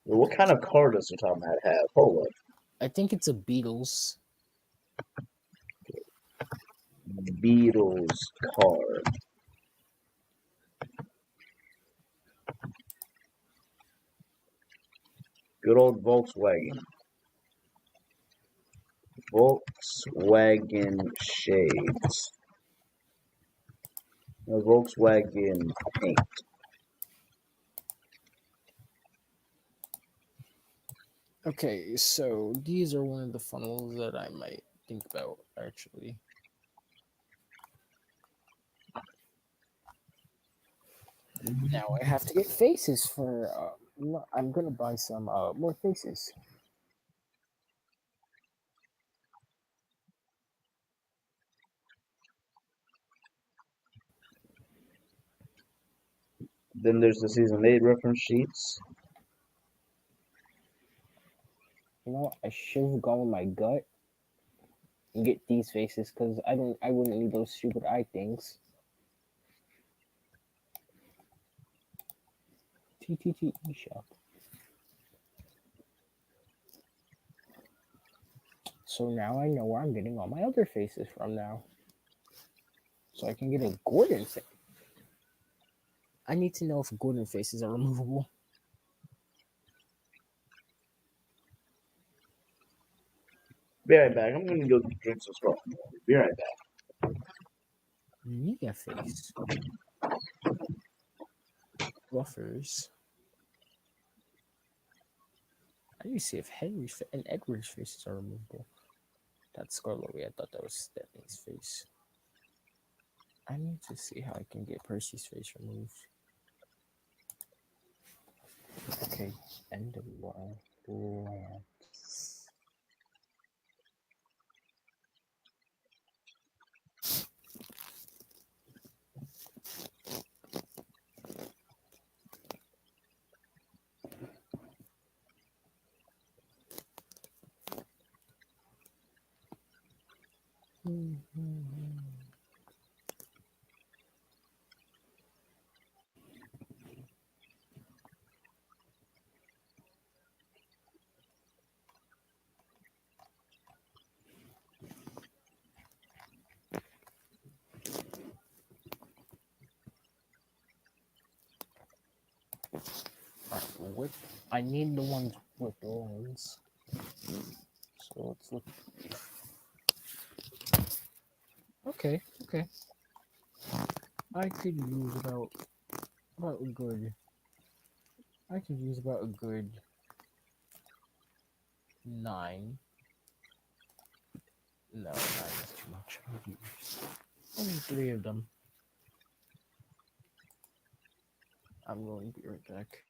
Well, what kind of car does the Tom Hat have? Hold up. I think it's a Beatles. Beatles car. Good old Volkswagen. Volkswagen shades. No, Volkswagen paint. Okay, so these are one of the funnels that I might think about actually. Now I have to get faces for. I'm gonna buy some more faces. Then there's the season 8 reference sheets. You know what? I should have gone with my gut and get these faces because I wouldn't need those stupid eye things. TTT eShop. So now I know where I'm getting all my other faces from now. So I can get a Gordon face. I need to know if Gordon faces are removable. Be right back. I'm gonna go drink some sparkling water. Be right back. Nia face. Buffers. I need to see if Henry's and Edward's faces are removable. That's Scarlet. I thought that was Stephanie's face. I need to see how I can get Percy's face removed. Okay, end of war. Alright, I need the ones with the lens. So let's look. Okay. I could use about a good. I could use about a good 9. No, 9 is too much. Only 3 of them. I'm going to be right back.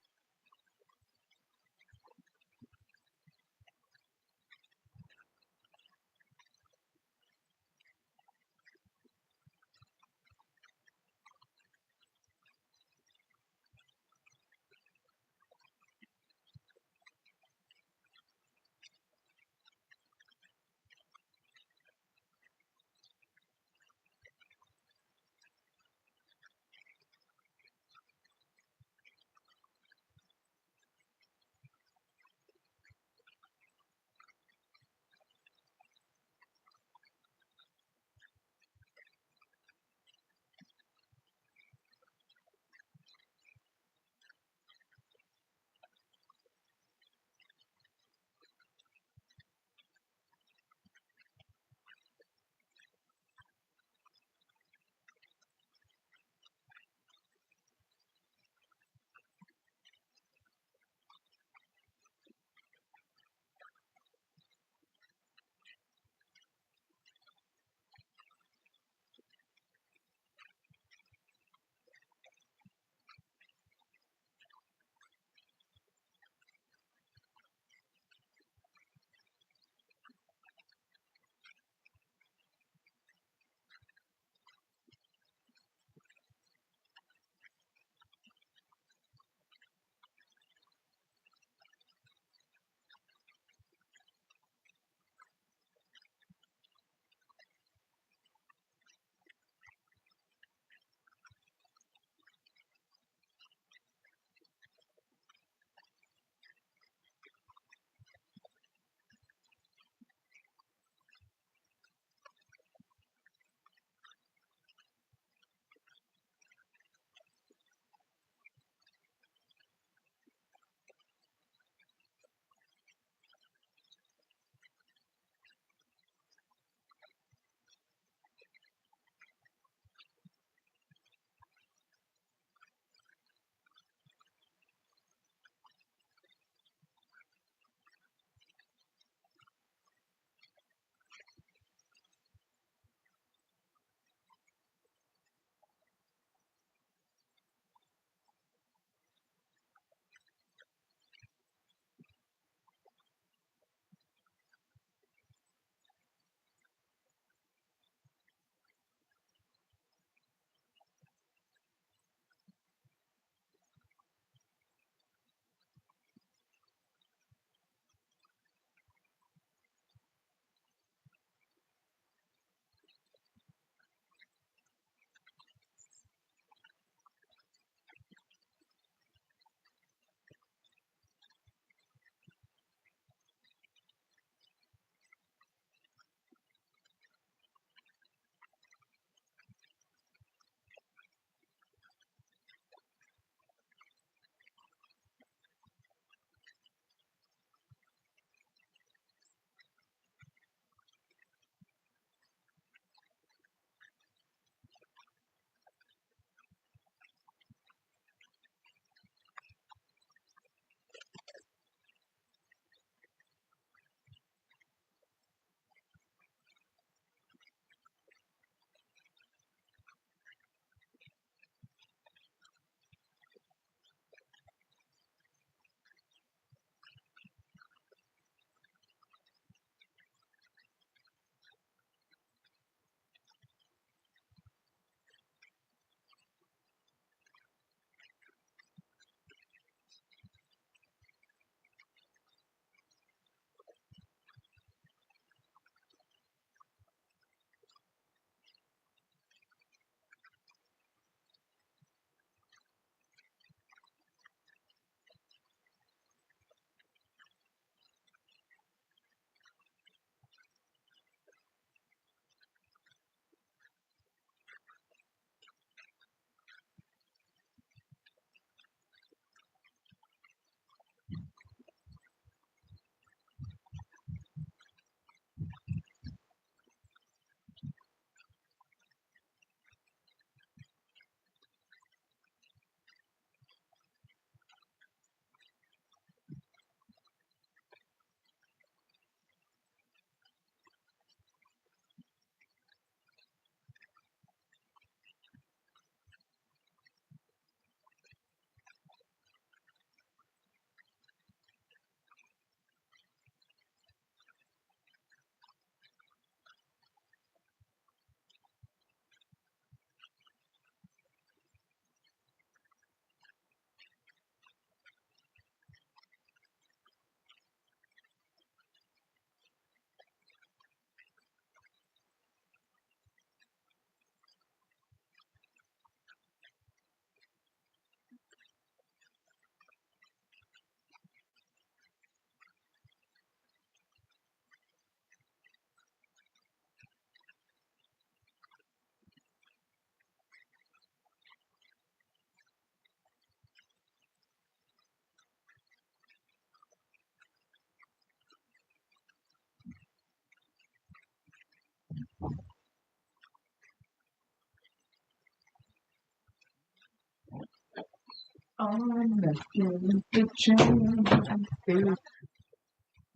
I'm not giving the chance.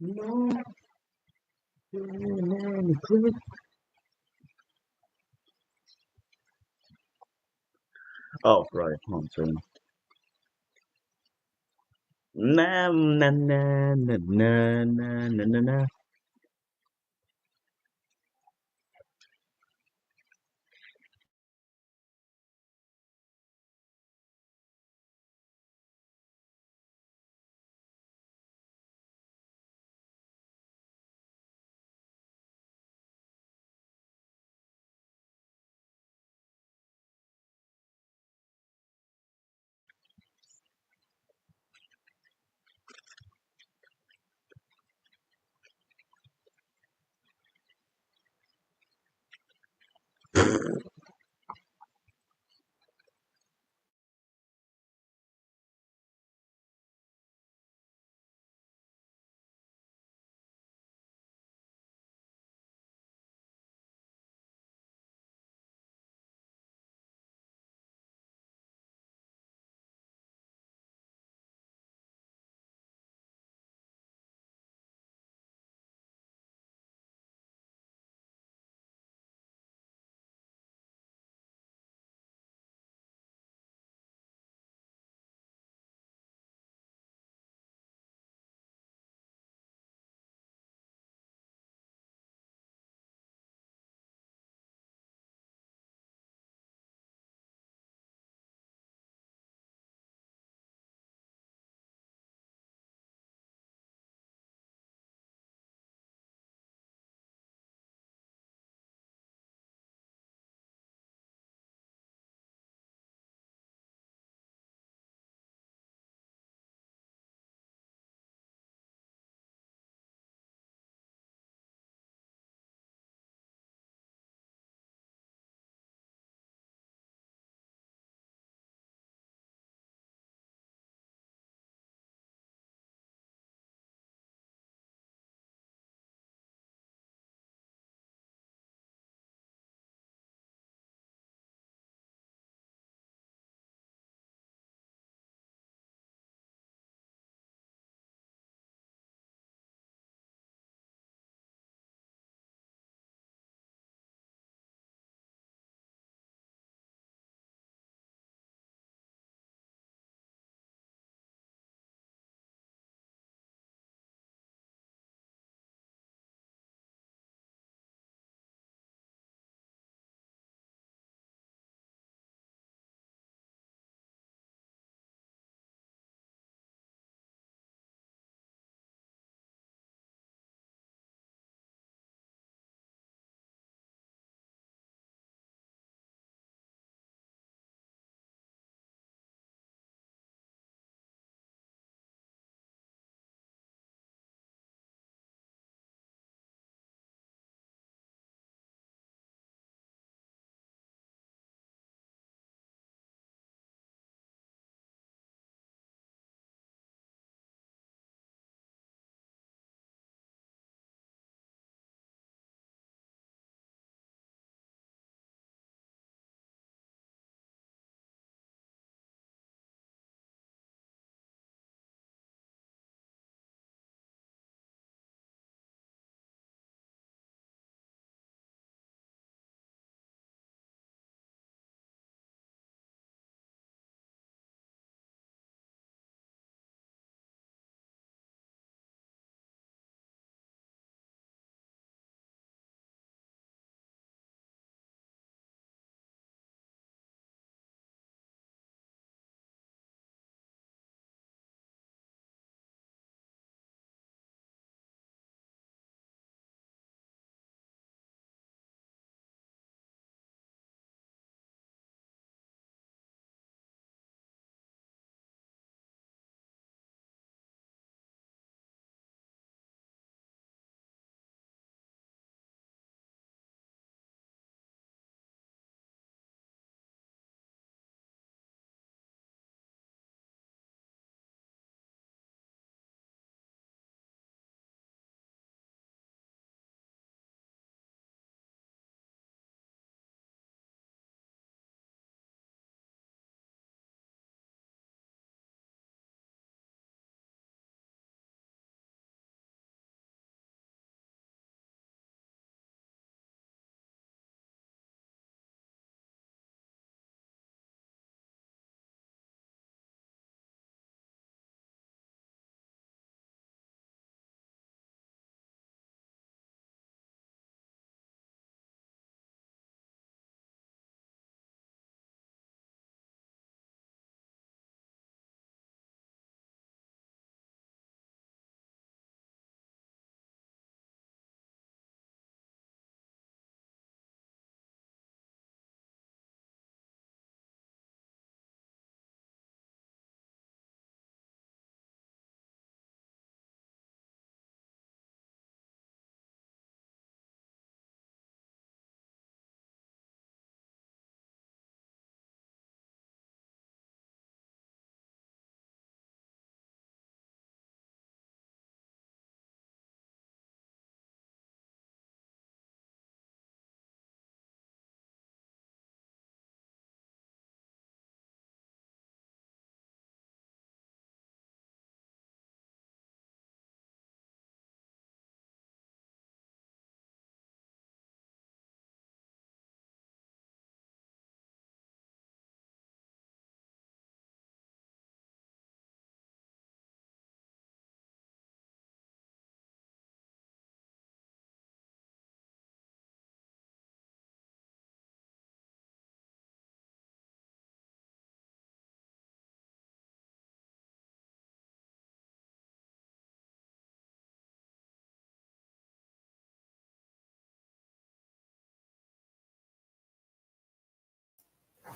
No, oh, right. Hold on a second. Na na na na na na na na na.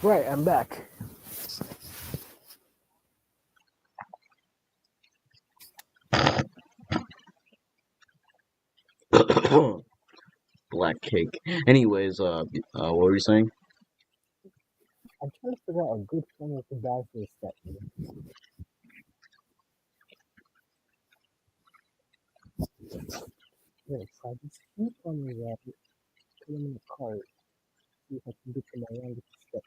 Right, I'm back. Black cake. Anyways, what were you saying? I'm trying to figure out a good form to buy for this set. Yes, I just keep on the rabbit, put them in the cart, see if I can get to my youngest step.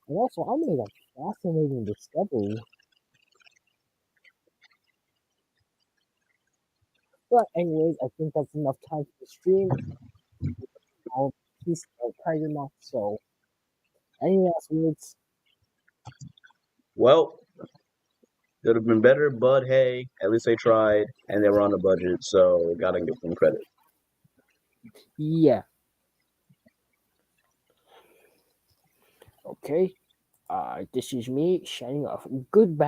And also, I made a fascinating discovery. But anyways, I think that's enough time for the stream. I'll peace out, Tiger Moth. So, any last words? Well, could have been better, but hey, at least they tried, and they were on a budget, so gotta give them credit. Yeah. Okay. This is me signing off. Goodbye.